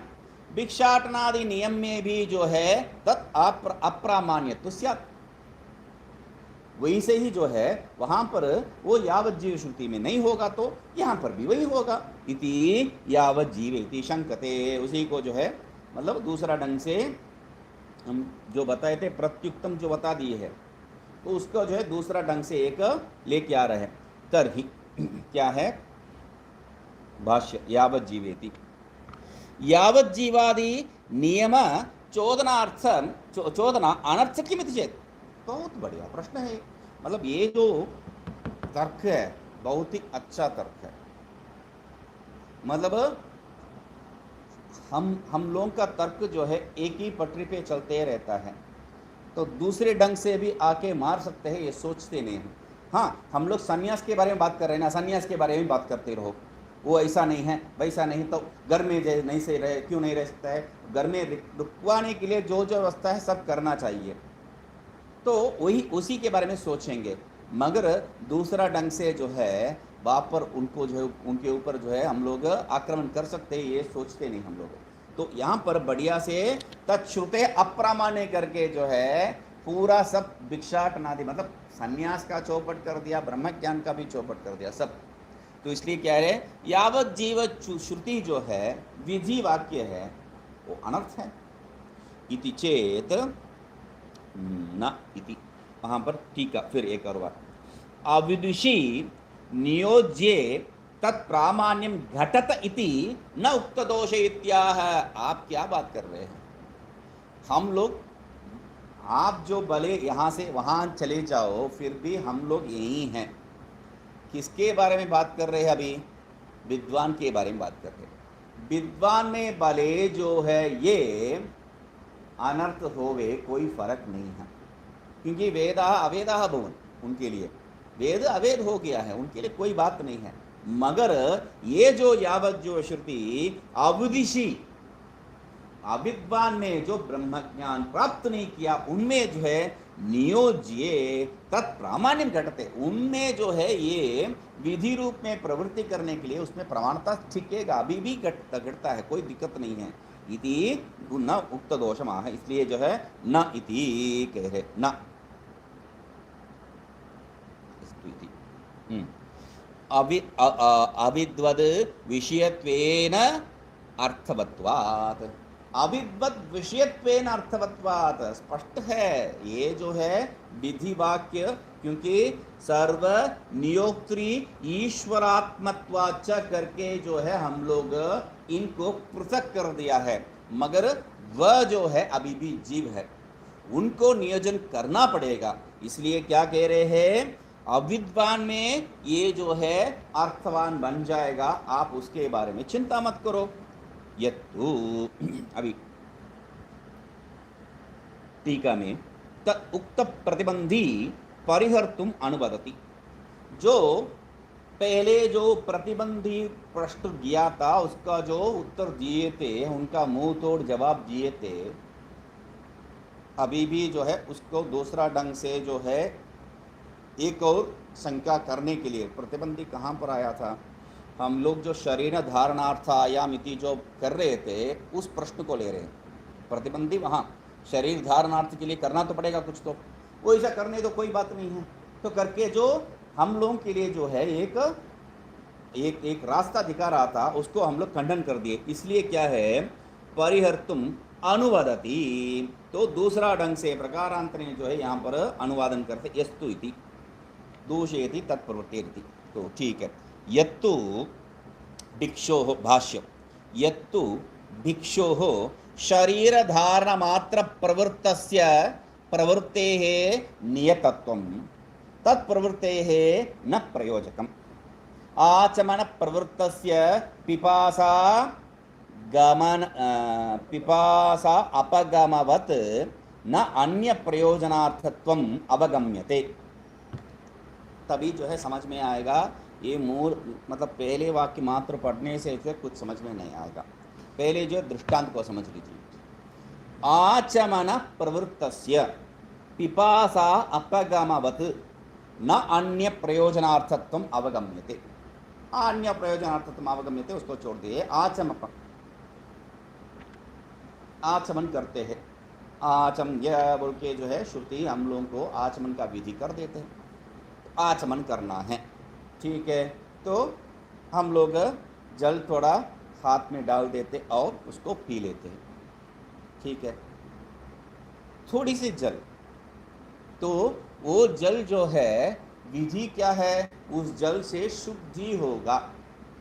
भिक्षाटनादि नियम में भी जो है तत् अप्रामाण्य तो स्यात्, वही से ही जो है वहां पर वो यावज्जीव श्रुति में नहीं होगा, तो यहां पर भी वही होगा। इति यावज्जीव इति शंकते, उसी को जो है मतलब दूसरा ढंग से हम जो बताए थे, प्रत्युक्तम जो बता दिए है, तो उसको जो है दूसरा ढंग से एक लेके आ रहे हैं। तरहि क्या है? भाष्य यावज्जीवेति, यावज्जीवादि नियम चोदनार्थ चोदना अनर्थ किमिति चेत, बहुत बढ़िया प्रश्न है। मतलब ये जो तर्क है बहुत ही अच्छा तर्क है। मतलब हम लोगों का तर्क जो है एक ही पटरी पे चलते रहता है, तो दूसरे ढंग से भी आके मार सकते हैं, ये सोचते नहीं हैं। हाँ, हम लोग सन्यास के बारे में बात कर रहे हैं ना, सन्यास के बारे में बात करते रहो, वो ऐसा नहीं है वैसा नहीं, तो घर में नहीं से रहे, क्यों नहीं रह सकता है? घर में रुकवाने के लिए जो जो व्यवस्था है सब करना चाहिए, तो वही उसी के बारे में सोचेंगे। मगर दूसरा ढंग से जो है वहाँ पर उनको जो है उनके ऊपर जो है हम लोग आक्रमण कर सकते हैं, ये सोचते नहीं हम लोग। तो यहाँ पर बढ़िया से तत्श्रुते अप्रामाण्य करके जो है पूरा सब भिक्षाटनादि मतलब सन्यास का चौपट कर दिया, ब्रह्म ज्ञान का भी चौपट कर दिया सब। तो इसलिए कह रहे यावत जीव श्रुति जो है विधि वाक्य है वो अनर्थ है। इति चेत न इति, वहां पर टीका फिर एक और बात, अविदुषी नियोज्ये तत्प्रामाण्यम घटत इति न उक्त दोष इत्याह। आप क्या बात कर रहे हैं? हम लोग, आप जो भले यहाँ से वहाँ चले जाओ, फिर भी हम लोग यही हैं। किसके बारे में बात कर रहे हैं अभी? विद्वान के बारे में बात कर रहे हैं। विद्वान में भले जो है ये अनर्थ होवे कोई फर्क नहीं है, क्योंकि वेदा अवेदा भवन, उनके लिए वेद अवेद हो गया है, उनके लिए कोई बात नहीं है। मगर ये जो यावत जो श्रुति अविदिशी अविद्वान में जो ब्रह्म ज्ञान प्राप्त नहीं किया, उनमें जो है नियोज्य तत्प्रामाण्यम घटते, उनमें जो है ये विधि रूप में प्रवृत्ति करने के लिए उसमें प्रमाणता ठीकेगा, अभी भी घटता है, कोई दिक्कत नहीं है। इति न उक्त दोषमाह, इसलिए जो है न इति कह रहे, न अविद्वद विषयत्वेन अर्थवत्वात्, अविद्वत विषयत्वेन अर्थवत्वात् स्पष्ट है ये जो है विधि वाक्य, क्योंकि सर्व नियोक्त्री ईश्वरात्मत्वाच करके जो है हम लोग इनको पृथक कर दिया है, मगर वह जो है अभी भी जीव है, उनको नियोजन करना पड़ेगा। इसलिए क्या कह रहे हैं? अविद्वान में ये जो है अर्थवान बन जाएगा, आप उसके बारे में चिंता मत करो। यत्तु अभी टीका में तत् उक्त प्रतिबंधी परिहर्तुम अनुवदति, जो पहले जो प्रतिबंधी प्रश्न दिया था उसका जो उत्तर दिए थे, उनका मुंह तोड़ जवाब दिए थे, अभी भी जो है उसको दूसरा ढंग से जो है एक और शंका करने के लिए प्रतिबंधी कहाँ पर आया था? हम लोग जो शरीर धारणार्थ आयामिति जो कर रहे थे उस प्रश्न को ले रहे हैं। प्रतिबंधी वहाँ शरीर धारणार्थ के लिए करना तो पड़ेगा कुछ, तो वो ऐसा करने तो कोई बात नहीं है, तो करके जो हम लोगों के लिए जो है एक एक एक रास्ता दिखा रहा था उसको हम लोग खंडन कर दिए। इसलिए क्या है? परिहर्तुम अनुवादति, तो दूसरा ढंग से प्रकारांतर जो है यहाँ पर अनुवादन करते यस्तु इति दूषयति तत्प्रवृत्तिरिति। तो ठीक है, यत्तु भिक्षोः भाष्य, यत्तु भिक्षोः शरीर धारण मात्र प्रवृत्तस्य प्रवृत्तेः नियतत्वं तत्प्रवृत्तेः न प्रयोजकम् आचमन प्रवृत्तस्य पिपासा गमन पिपासा अपगमवत् न अन्य प्रयोजनार्थत्वम अवगम्यते। तभी जो है समझ में आएगा। ये मूल मतलब पहले वाक्य मात्र पढ़ने से कुछ समझ में नहीं आएगा। पहले जो दृष्टांत को समझ लीजिए। आचमन प्रवृत्तस्य पिपासा अपगमवत् न अन्य प्रयोजनार्थत्वम अवगम्यते। अन्य प्रयोजनार्थत्वम अवगम्यते उसको छोड़ दिए। आचमन करते हैं। आचमन यह बोल के जो है श्रुति हम लोगों को आचमन का विधि कर देते हैं। आचमन करना है, ठीक है। तो हम लोग जल थोड़ा हाथ में डाल देते और उसको पी लेते हैं, ठीक है। थोड़ी सी जल, तो वो जल जो है विधि क्या है, उस जल से शुद्धि होगा,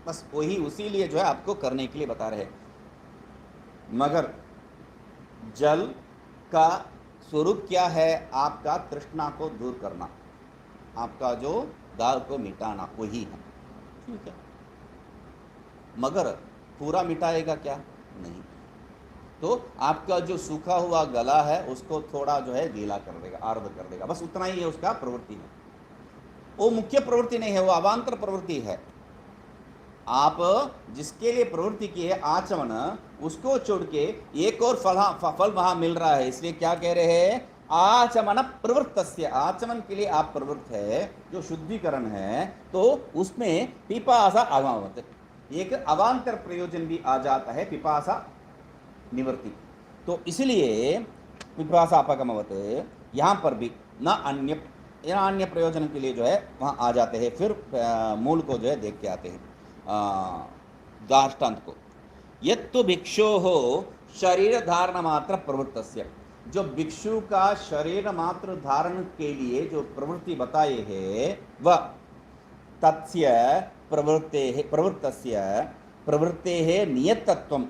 बस वही उसी लिए जो है आपको करने के लिए बता रहे। मगर जल का स्वरूप क्या है, आपका तृष्णा को दूर करना, आपका जो दाल को मिटाना, वही है, ठीक है। मगर पूरा मिटाएगा क्या, नहीं। तो आपका जो सूखा हुआ गला है उसको थोड़ा जो है गीला कर देगा, आर्द्र कर देगा, बस उतना ही है उसका प्रवृत्ति है। वो मुख्य प्रवृत्ति नहीं है, वो अवांतर प्रवृत्ति है। आप जिसके लिए प्रवृत्ति की है आचमन, उसको छोड़ के एक और फल वहां मिल रहा है, इसलिए क्या कह रहे हैं, आचमन प्रवृत्तस्य, आचमन के लिए आप प्रवृत्त है, जो शुद्धिकरण है, तो उसमें पिपासा आगमवत्, एक अवांतर प्रयोजन भी आ जाता है, पिपासा निवृत्ति। तो इसलिए पिपासा अपगमवत् यहाँ पर भी न अन्य प्रयोजन के लिए जो है वहाँ आ जाते हैं। फिर मूल को जो है देख के आते हैं दाष्टान्त को। यत्तु भिक्षो हो शरीर धारण मात्र प्रवृत्तस्य, जो भिक्षु का शरीर मात्र धारण के लिए जो प्रवृत्ति बताए है, वह तस्य प्रवृत्तस्य प्रवृत्तेः नियतत्वं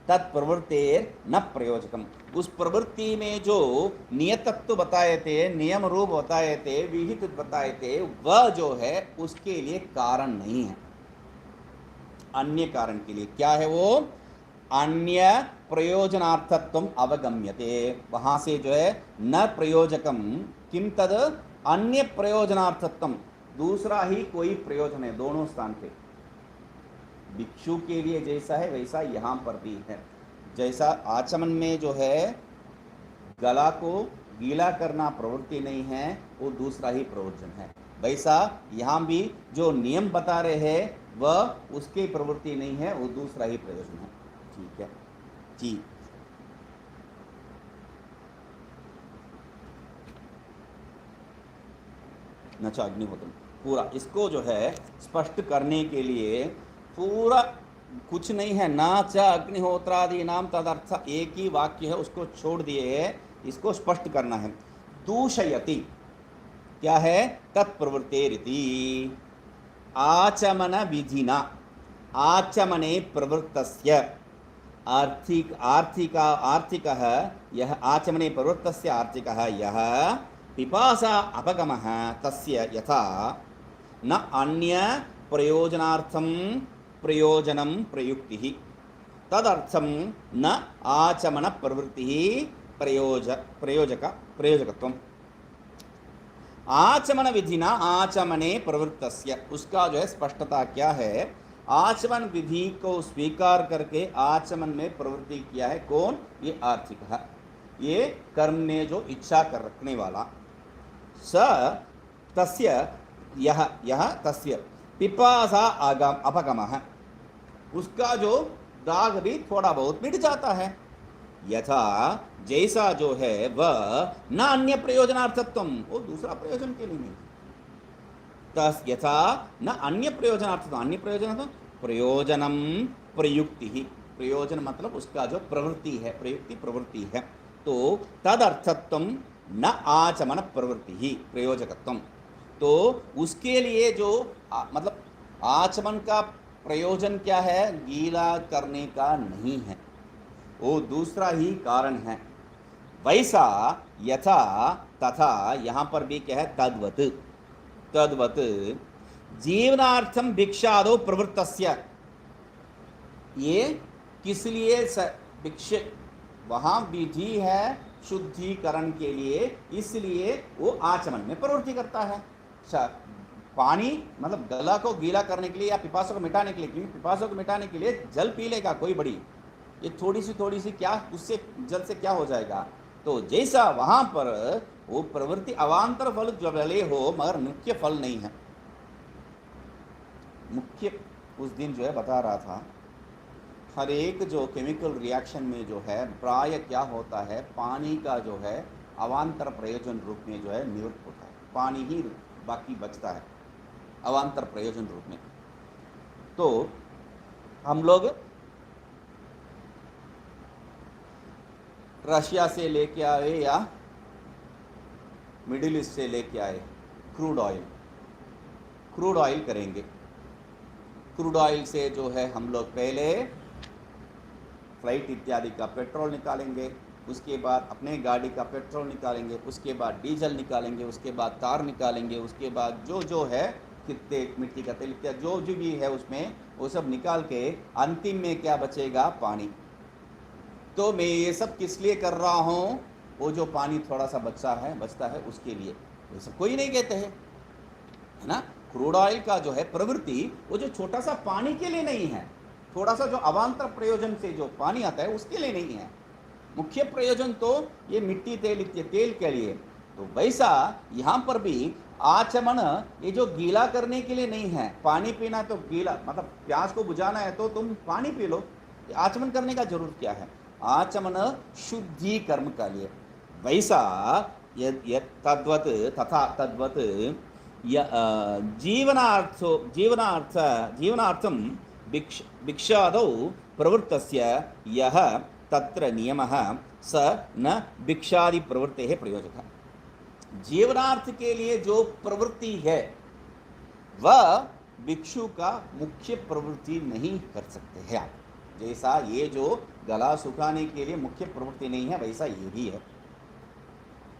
तत्प्रवृत्तेर न प्रयोजकम। उस प्रवृत्ति में जो नियतत्व बताए थे, नियम रूप बताए थे, विहित बताए थे, वह जो है उसके लिए कारण नहीं है, अन्य कारण के लिए। क्या है वो, अन्य प्रयोजनार्थत्वम अवगम्यते, वहां से जो है न प्रयोजकम किम तद अन्य प्रयोजनार्थत्वम, दूसरा ही कोई प्रयोजन है। दोनों स्थान पे भिक्षु के लिए जैसा है वैसा यहाँ पर भी है। जैसा आचमन में जो है गला को गीला करना प्रवृत्ति नहीं है, वो दूसरा ही प्रयोजन है, वैसा यहाँ भी जो नियम बता रहे हैं वह उसकी प्रवृत्ति नहीं है, वो दूसरा ही प्रयोजन है, ठीक है जी। नचा अग्निहोत्रम, पूरा इसको जो है स्पष्ट करने के लिए पूरा कुछ नहीं है, ना च अग्निहोत्रादि नाम तदर्थ एक ही वाक्य है, उसको छोड़ दिए, इसको स्पष्ट करना है। दूषयति क्या है, तत्प्रवृत्तेरिति आचमन विधिना आचमने प्रवृत्तस्य आर्थिकः यह आचमने प्रवृत्तस्य आर्थिकः यः पिपासा अपगमः तस्य यथा न अन्य प्रयोजनार्थं प्रयोजनं प्रयुक्तिः तदर्थं न आचमन प्रवृत्तिः प्रयोजकत्वम्। आचमन विधिना आचमने प्रवृत्तस्य, उसका जो है स्पष्टता क्या है, आचमन विधि को स्वीकार करके आचमन में प्रवृत्ति किया है कौन, ये आर्थिक है, ये कर्म में जो इच्छा कर रखने वाला। स तस्य यह तस्य पिपासा अपगमः, उसका जो दाग भी थोड़ा बहुत मिट जाता है। यथा जैसा जो है वह न अन्य प्रयोजनार्थत्वम, वो दूसरा प्रयोजन के लिए नहीं। तस् यथा न अन्य प्रयोजनार्थत्वम, अन्य प्रयोजन प्रयोजनम प्रयुक्ति ही, प्रयोजन मतलब उसका जो प्रवृत्ति है, प्रयुक्ति प्रवृत्ति है, तो तदर्थत्वम न आचमन प्रवृत्ति ही प्रयोजकत्वम, तो उसके लिए जो मतलब आचमन का प्रयोजन क्या है, गीला करने का नहीं है, वो दूसरा ही कारण है। वैसा यथा तथा, यहाँ पर भी क्या है, तद्वत तद्वत जीवनार्थम भिक्षादो प्रवृत्तस्य, ये किस लिए भिक्ष, वहाँ विधि है शुद्धिकरण के लिए, इसलिए वो आचमन में प्रवृत्ति करता है। पानी मतलब गला को गीला करने के लिए या पिपासों को मिटाने के लिए, क्योंकि पिपासों को मिटाने के लिए जल पी लेगा कोई बड़ी, ये थोड़ी सी क्या उससे जल से क्या हो जाएगा। तो जैसा वहां पर वो प्रवृत्ति अवांतर फल जो भले हो मगर मुख्य फल नहीं है। मुख्य उस दिन जो है बता रहा था, हर एक जो केमिकल रिएक्शन में जो है प्राय क्या होता है, पानी का जो है अवांतर प्रयोजन रूप में जो है निवृत्त होता है, पानी ही बाकी बचता है अवांतर प्रयोजन रूप में। तो हम लोग रशिया से लेके आए या मिडिल ईस्ट से लेके आए क्रूड ऑयल करेंगे। क्रूड ऑयल से जो है हम लोग पहले फ्लाइट इत्यादि का पेट्रोल निकालेंगे, उसके बाद अपने गाड़ी का पेट्रोल निकालेंगे, उसके बाद डीजल निकालेंगे, उसके बाद तार निकालेंगे, उसके बाद जो है कितने मिट्टी का तेल इत्यादि जो भी है उसमें वो सब निकाल के अंतिम में क्या बचेगा, पानी। तो मैं ये सब किस लिए कर रहा हूँ, वो जो पानी थोड़ा सा बचता है उसके लिए, ये सब कोई नहीं कहते हैं, है ना। क्रूड ऑयल का जो है प्रवृत्ति वो जो छोटा सा पानी के लिए नहीं है, थोड़ा सा जो अवांतर प्रयोजन से जो पानी आता है उसके लिए नहीं है, मुख्य प्रयोजन तो ये मिट्टी तेल तेल के लिए। तो वैसा यहाँ पर भी आचमन ये जो गीला करने के लिए नहीं है, पानी पीना तो गीला मतलब प्यास को बुझाना है तो तुम पानी पी लो, आचमन करने का जरूरत क्या है, आचमन शुद्धि कर्म का लिए। वैसा तद्वत तथा तद्वत जीवनार्थम भिक्षादौ प्रवृत्तस्य यः तत्र नियमः स न भिक्षादि प्रवृत्तेः प्रयोजकः। जीवनार्थ के लिए जो प्रवृत्ति है वह भिक्षु का मुख्य प्रवृत्ति नहीं कर सकते हैं आप। जैसा ये जो गला सुखाने के लिए मुख्य प्रवृत्ति नहीं है, वैसा ये भी है।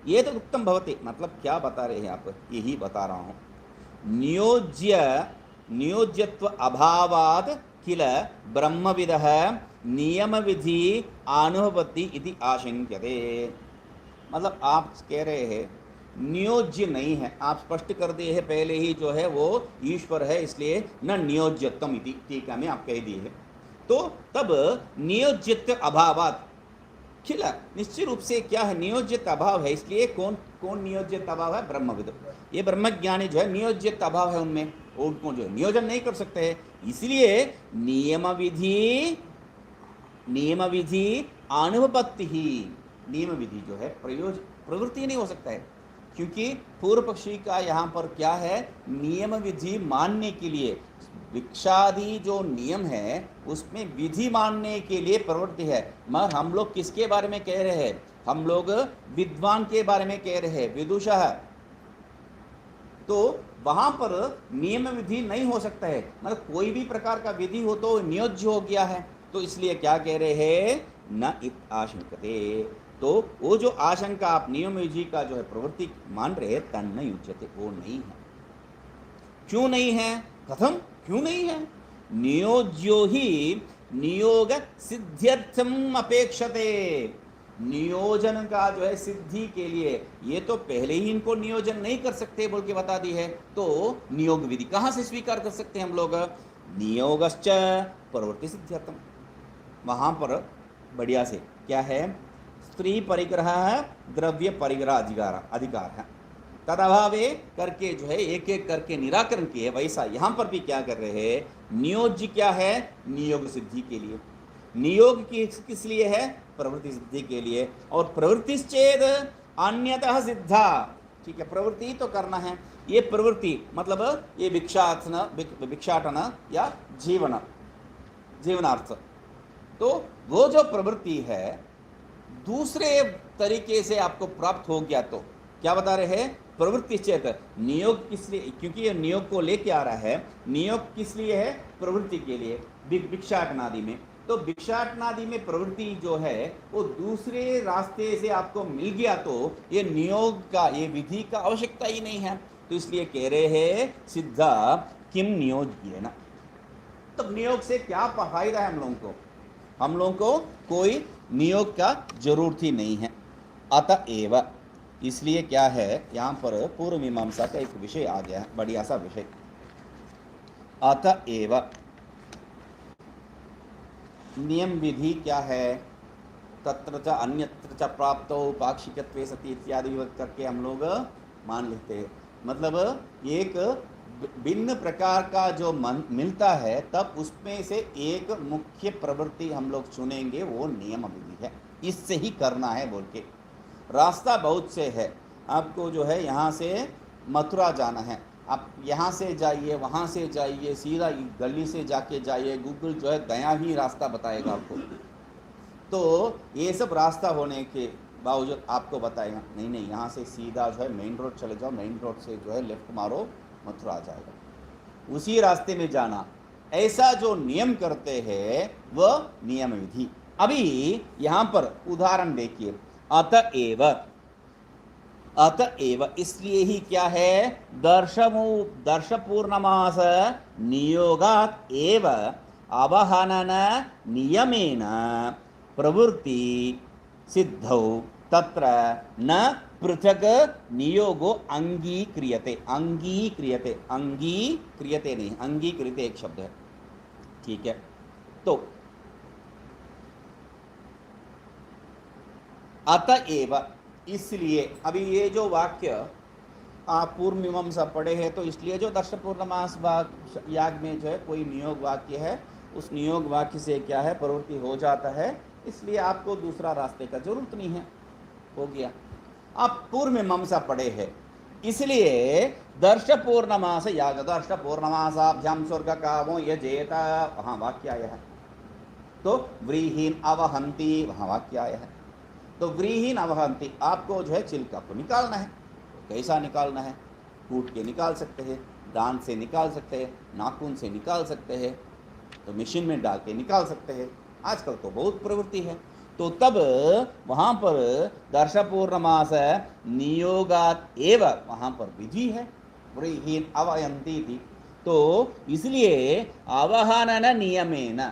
ये तो उत्तम भवति, मतलब क्या बता रहे हैं आप, यही बता रहा हूँ। नियोज्यत्व अभावात् किल ब्रह्मविदः नियम विधि अनुभवति इति आशंक्यते। मतलब आप कह रहे हैं नियोज्य नहीं है, आप स्पष्ट कर दिए है पहले ही जो है वो ईश्वर है, इसलिए न नियोज्यत्वम इति टीका में आप कह दिए है। तो तब नियोज्यत्व अभावात् खिल, निश्चित रूप से क्या है, नियोजित अभाव है, इसलिए कौन नियोजित अभाव है, ब्रह्मविद। ये ब्रह्मज्ञानी जो है नियोजित अभाव है उनमें, उनको जो नियोजन नहीं कर सकते हैं, इसलिए नियम विधि अनुपत्ति ही, नियम विधि जो है प्रवृत्ति नहीं हो सकता है, क्योंकि पूर्व पक्षी का यहाँ पर क्या है, नियम विधि मानने के लिए भिक्षादि जो नियम है उसमें विधि मानने के लिए प्रवृत्ति है। मगर हम लोग किसके बारे में कह रहे हैं, हम लोग विद्वान के बारे में कह रहे हैं, विदुषः। तो वहां पर नियम विधि नहीं हो सकता है, मतलब कोई भी प्रकार का विधि हो तो नियोज्य हो गया है। तो इसलिए क्या कह रहे हैं, न इत आशंकते। तो वो जो आशंका आप नियम विधि का जो है प्रवृत्ति मान रहे हैं, तन्न युज्यते, वो नहीं है। क्यों नहीं है, कथम क्यों नहीं है, नियोज्यो ही नियोग सिद्ध्यर्थम अपेक्षते। नियोजन का जो है सिद्धि के लिए, ये तो पहले ही इनको नियोजन नहीं कर सकते बोल के बता दी है, तो नियोग विधि कहाँ से स्वीकार कर सकते हैं हम लोग, नियोगश्च प्रवृत्ति सिद्ध्यर्थम। वहां पर बढ़िया से क्या है, स्त्री परिग्रह द्रव्य परिग्रह अधिकार है, तदभावे करके जो है एक एक करके निराकरण किए। वैसा यहाँ पर भी क्या कर रहे हैं, नियोज्य क्या है, नियोग सिद्धि के लिए। नियोग किस लिए है, प्रवृत्ति सिद्धि के लिए। और प्रवृत्ति चेद अन्यतः सिद्धा, ठीक है, प्रवृत्ति तो करना है, ये प्रवृत्ति मतलब ये भिक्षाटन या जीवनार्थ। तो वो जो प्रवृत्ति है दूसरे तरीके से आपको प्राप्त हो गया, तो क्या बता रहे हैं, प्रवृत्ति चेत नियोग किस लिए, क्योंकि ये नियोग को लेके आ रहा है, नियोग किस लिए है, प्रवृत्ति के लिए भिक्षाटन आदि में। तो भिक्षाटनादि में प्रवृत्ति जो है वो दूसरे रास्ते से आपको मिल गया तो ये नियोग का, ये विधि का आवश्यकता ही नहीं है। तो इसलिए कह रहे हैं सिद्धा किम नियोज्येन, तब नियोग से क्या फायदा है हम लोगों को? हम लोगों को कोई नियोग का जरूरत ही नहीं है। अतएव, इसलिए क्या है यहाँ पर पूर्व मीमांसा का एक विषय आ गया है, बढ़िया सा विषय। अतएव नियम विधि क्या है? तत्र च अन्यत्र च प्राप्तो पाक्षिकत्वे सति इत्यादि करके हम लोग मान लेते हैं। मतलब एक भिन्न प्रकार का जो मन मिलता है तब उसमें से एक मुख्य प्रवृत्ति हम लोग चुनेंगे, वो नियम विधि है, इससे ही करना है बोल के। रास्ता बहुत से है, आपको जो है यहाँ से मथुरा जाना है, आप यहाँ से जाइए, वहाँ से जाइए, सीधा गली से जाके जाइए, गूगल जो है गया ही रास्ता बताएगा आपको। तो ये सब रास्ता होने के बावजूद आपको बताएगा नहीं नहीं यहाँ से सीधा जो है मेन रोड चले जाओ, मेन रोड से जो है लेफ्ट मारो, मथुरा आ जाएगा, उसी रास्ते में जाना, ऐसा जो नियम करते हैं वह नियम विधि। अभी यहाँ पर उदाहरण देखिए, अतएव, अतएव इसलिए ही क्या है, दर्श पूर्णमास नियोगात एव अवहनन नियमेन प्रवृत्ति सिद्धौ तत्र न पृथक नियोगो अंगीक्रियते, अंगीक्रियते, अंगीक्रियते नहीं, अंगीक्रियते एक शब्द है, ठीक है। तो अतएव, इसलिए अभी ये जो वाक्य आप पूर्व मीमांसा पढ़े हैं, तो इसलिए जो दर्श पूर्णमास याग में जो है कोई नियोग वाक्य है, उस नियोग वाक्य से क्या है प्रवृत्ति हो जाता है, इसलिए आपको दूसरा रास्ते का जरूरत नहीं है, हो गया। आप पूर्व मीमांसा पढ़े हैं, इसलिए दर्श पूर्णमास याग, दर्श पूर्णमासाभ्याम स्वर्ग कामो यजेत, वहाँ वाक्य आया है। तो व्रीहीन अवहंती, वहाँ वाक्य आया है। तो व्रीहीन अवहंती, आपको जो है चिल्का को निकालना है, कैसा निकालना है? कूट के निकाल सकते हैं, दांत से निकाल सकते हैं, नाखून से निकाल सकते हैं, तो मशीन में डाल के निकाल सकते हैं, आजकल तो बहुत प्रवृत्ति है। तो तब वहाँ पर दर्श पूर्णमास नियोगात एव, वहाँ पर विधि है, व्रीहीन अवहंती थी। तो इसलिए अवहनन नियमेन,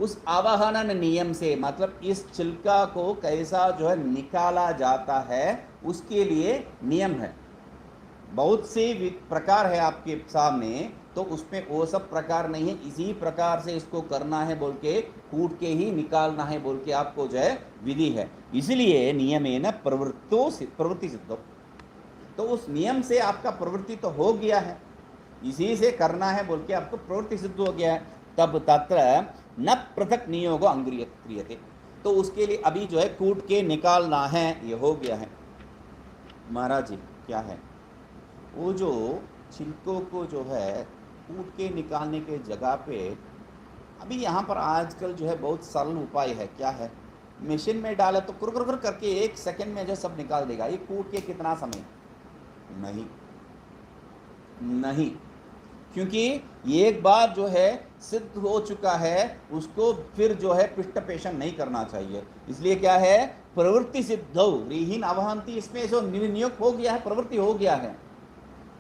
उस अवहनन नियम से मतलब इस छिलका को कैसा जो है निकाला जाता है उसके लिए नियम है। बहुत से प्रकार है आपके सामने, तो उसमें वो सब प्रकार नहीं है, इसी प्रकार से इसको करना है बोल के, कूट के ही निकालना है बोल के आपको जो है विधि है। इसलिए नियमेन प्रवृत्ति सिद्धो, तो उस नियम से आपका प्रवृत्ति तो हो गया है, इसी से करना है बोल के आपको प्रवृत्ति सिद्ध हो गया है। तब तत्र न पृथक नियोगो अंग्रियते, तो उसके लिए अभी जो है कूट के निकालना है, ये हो गया है। महाराज जी क्या है, वो जो छिलकों को जो है कूट के निकालने के जगह पे अभी यहाँ पर आजकल जो है बहुत सरल उपाय है, क्या है, मशीन में डाले तो कुर करके 1 सेकंड में जो सब निकाल देगा। ये कूट के कितना समय? नहीं नहीं, क्योंकि एक बार जो है सिद्ध हो चुका है, उसको फिर जो है पृष्ठपेषण नहीं करना चाहिए। इसलिए क्या है, प्रवृत्ति सिद्धौ व्रीहीन अवहंती, इसमें जो नियोग हो गया है, प्रवृत्ति हो गया है,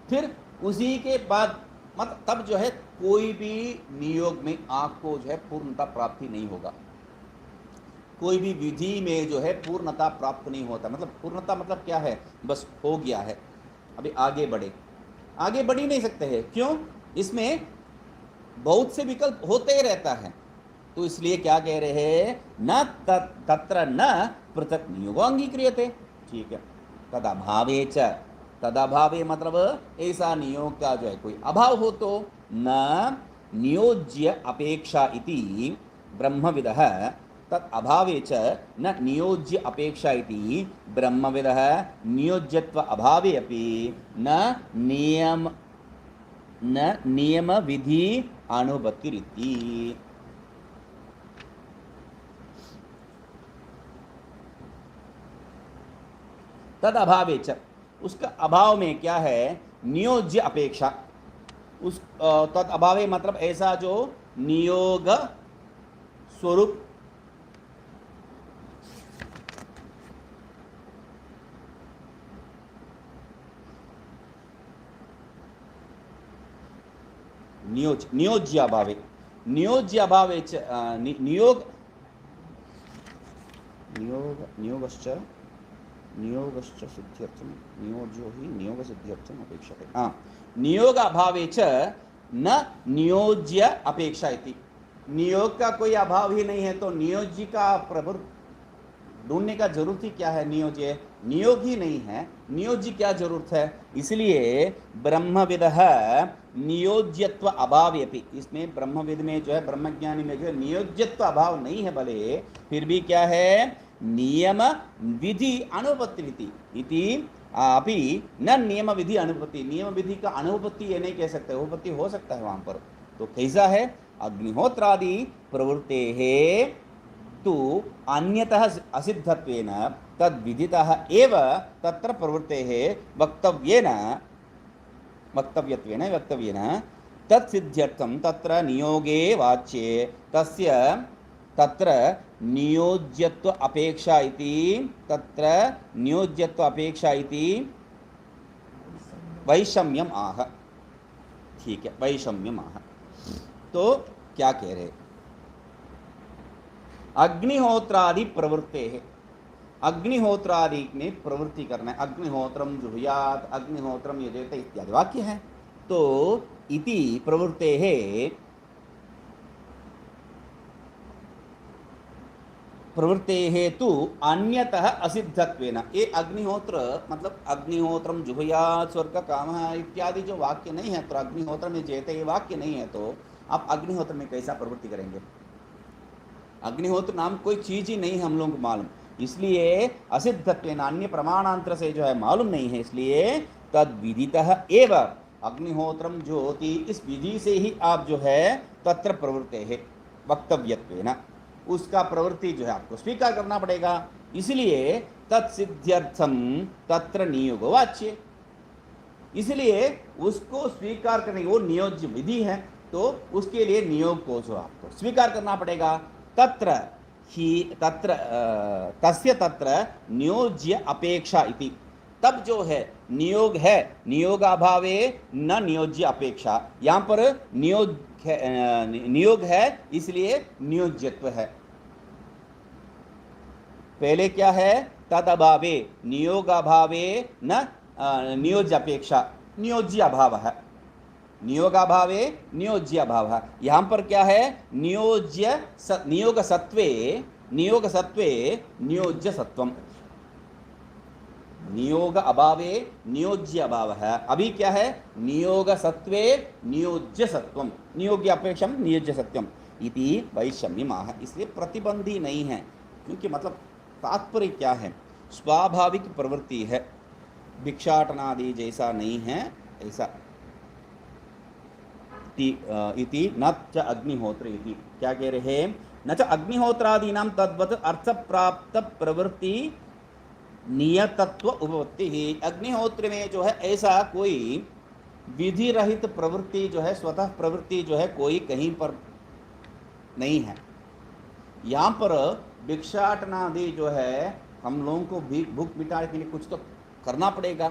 फिर उसी के बाद मत तब जो है कोई भी नियोग में आपको जो है पूर्णता प्राप्ति नहीं होगा, कोई भी विधि में जो है पूर्णता प्राप्त नहीं होता। मतलब पूर्णता मतलब क्या है, बस हो गया है, अभी आगे बढ़ ही नहीं सकते हैं। क्यों? इसमें बहुत से विकल्प होते ही रहता है। तो इसलिए क्या कह रहे हैं, न तत्र न पृथक नियोगो अंगीक्रियते, ठीक है। तदभावे च, तदभावे मतलब ऐसा नियोग का जो है कोई अभाव हो तो न नियोज्य अपेक्षा इति ब्रह्मविदः, तत् अभावे च न नियोज्य अपेक्षा इति ब्रह्मविदः नियोज्यत्व अभावे अपि न नियम विधि अनुभक्तिरिति। तद अभावे च, उसका अभाव में क्या है, नियोज्य अपेक्षा, उस तद अभावे मतलब ऐसा जो नियोग स्वरूप नियोज्य अभावे च नियोगश्च सिद्ध्यर्थम नियोज्यो ही नियोग सिद्ध्यर्थम अपेक्षते नियोग अभावे च न नियोज्य अपेक्षा इति। नियोग का कोई अभाव ही नहीं है तो नियोज्य का प्रभु ढूंढने का जरूरत ही क्या है। नियोग ही नहीं है, नियोज्य क्या जरूरत है। इसलिए ब्रह्मविदः नियोज्यत्व अभावेपि, इसमें ब्रह्मविद में जो है ब्रह्मज्ञानी में जो है नियोज्यत्व अभाव नहीं है, भले फिर भी क्या है नियम विधि अनुपत्ति इति अभी न नियम विधि अनुपत्ति। नियम विधि का अनुपत्ति ये नहीं कह सकते, उपपत्ति हो सकता है वहां पर। तो कैसा है अग्निहोत्रादि प्रवृत्तेः तु अन्यतः असिद्धत्वेन तद्विदितः एव तत्र प्रवृत्तेः वक्तव्यत्वेन तत्सिद्ध्यर्थं तत्र नियोगे वाच्ये तस्य तत्र नियोज्यत्व अपेक्षा इति वैषम्यम आह। ठीक है, वैषम्यम आह। तो क्या कह रहे, अग्निहोत्रादि प्रवृत्ते है, अग्निहोत्रादि में प्रवृत्ति करना है। अग्निहोत्रम जुहुयात, अग्निहोत्रम यजेत इत्यादि वाक्य है। तो इति प्रवृत्ते है प्रवृत्ते हेतु अन्यतः असिद्धत्वेन। ये अग्निहोत्र मतलब अग्निहोत्रम जुहुयात स्वर्ग काम इत्यादि जो वाक्य नहीं है, तो अग्निहोत्र में जेते ये वाक्य नहीं है, तो आप अग्निहोत्र में कैसा प्रवृत्ति करेंगे। अग्निहोत्र नाम कोई चीज ही नहीं है हम लोगों को मालूम, इसलिए असिद्धत्वेन अन्य प्रमाणांतर से जो है मालूम नहीं है, इसलिए तद विदितः एव अग्निहोत्रम जो होती इस विधि से ही आप जो है तत्र प्रवृत्ते है वक्तव्यत्वेन, उसका प्रवृत्ति जो है आपको स्वीकार करना पड़ेगा। इसलिए तत्सिद्ध्यर्थम तत्र नियोग वाच्य, इसलिए उसको स्वीकार करने वो नियोज्य विधि है, तो उसके लिए नियोग को जो आपको स्वीकार करना पड़ेगा। तत्र नियोज्य अपेक्षा इति, तब जो है नियोग है, नियोगाभावे न नियोज्य अपेक्षा, यहाँ पर नियोग है इसलिए नियोज्यत्व है। पहले क्या है तद अभावे नियोगाभावे न नियोज्य अपेक्षा, नियोज्य अभाव है, नियोगाभावे नियोज्य अभाव है। यहाँ पर क्या है नियोग सत्वे नियोज्य सत्वम, नियोग अभावे नियोज्य अभाव है। अभी क्या है नियोग सत्वे नियोज्य सत्वम, नियोग्य अपेक्षा नियोज्य सत्वम इति वैषम्यमाह। इसलिए प्रतिबंधी नहीं है, क्योंकि मतलब तात्पर्य क्या है, स्वाभाविक प्रवृत्ति है, भिक्षाटनादि जैसा नहीं है ऐसा। इति न च अग्निहोत्र इति, क्या कह रहे हैं, न च अग्निहोत्रादीनां तद्वत् अर्थ प्राप्त प्रवृत्ति नियतत्व उपपत्ति ही। अग्निहोत्र में जो है ऐसा कोई विधि रहित प्रवृत्ति जो है, स्वतः प्रवृत्ति जो है कोई कहीं पर नहीं है। यहाँ पर भिक्षाटनादि जो है हम लोगों को भी भूख मिटाने के लिए कुछ तो करना पड़ेगा,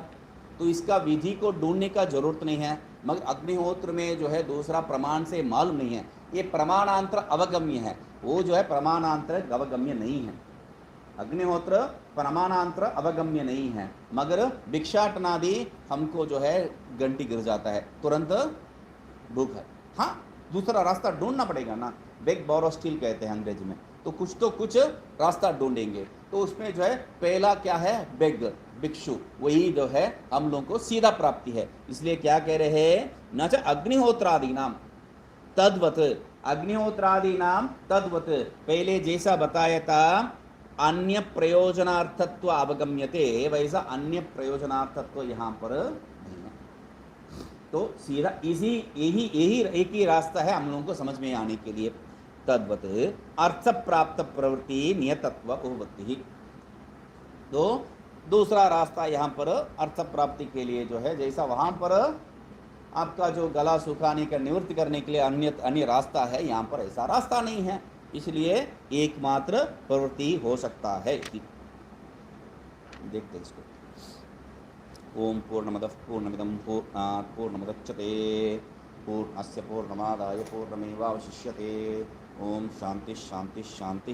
तो इसका विधि को ढूंढने का जरूरत नहीं है। मगर अग्निहोत्र में जो है दूसरा प्रमाण से मालूम नहीं है, ये प्रमाणांतर अवगम्य है, वो जो है प्रमाणांतर अवगम्य नहीं है। अग्निहोत्र प्रमाणांतर अवगम्य नहीं है, मगर भिक्षाटनादि हमको जो है घंटी गिर जाता है, तुरंत भूख है। हाँ, दूसरा रास्ता ढूंढना पड़ेगा ना, बेग बोरो स्टील कहते हैं अंग्रेजी में, तो कुछ रास्ता ढूंढेंगे। तो उसमें जो है पहला क्या है बेग, भिक्षु, वही जो है हम लोगों को सीधा प्राप्ति है। इसलिए क्या कह रहे हैं, न च अग्निहोत्रादि नाम तद्वत, अग्निहोत्रादि नाम तद्वत, पहले जैसा बताया था अन्य प्रयोजनार्थत्व अवगम्यते, वैसा अन्य प्रयोजनार्थत्व यहाँ पर नहीं है। तो सीधा यही एक ही रास्ता है हम लोगों को समझ में आने के लिए। तद्वत अर्थ प्राप्त प्रवृत्ति नियतत्व उपपत्ति, तो दूसरा रास्ता यहाँ पर अर्थ प्राप्ति के लिए जो है, जैसा वहाँ पर आपका जो गला सुखाने का निवृत्ति करने के लिए अन्य रास्ता है, यहाँ पर ऐसा रास्ता नहीं है। इसलिए एकमात्र प्रवृत्ति हो सकता है। देखते हैं इसको। ओम पूर्णमदः पूर्णमिदं पूर्णात् पूर्णमुदच्यते पूर्णस्य पूर्णमादाय पूर्णमेवावशिष्यते। ओम शांति शांति शांति।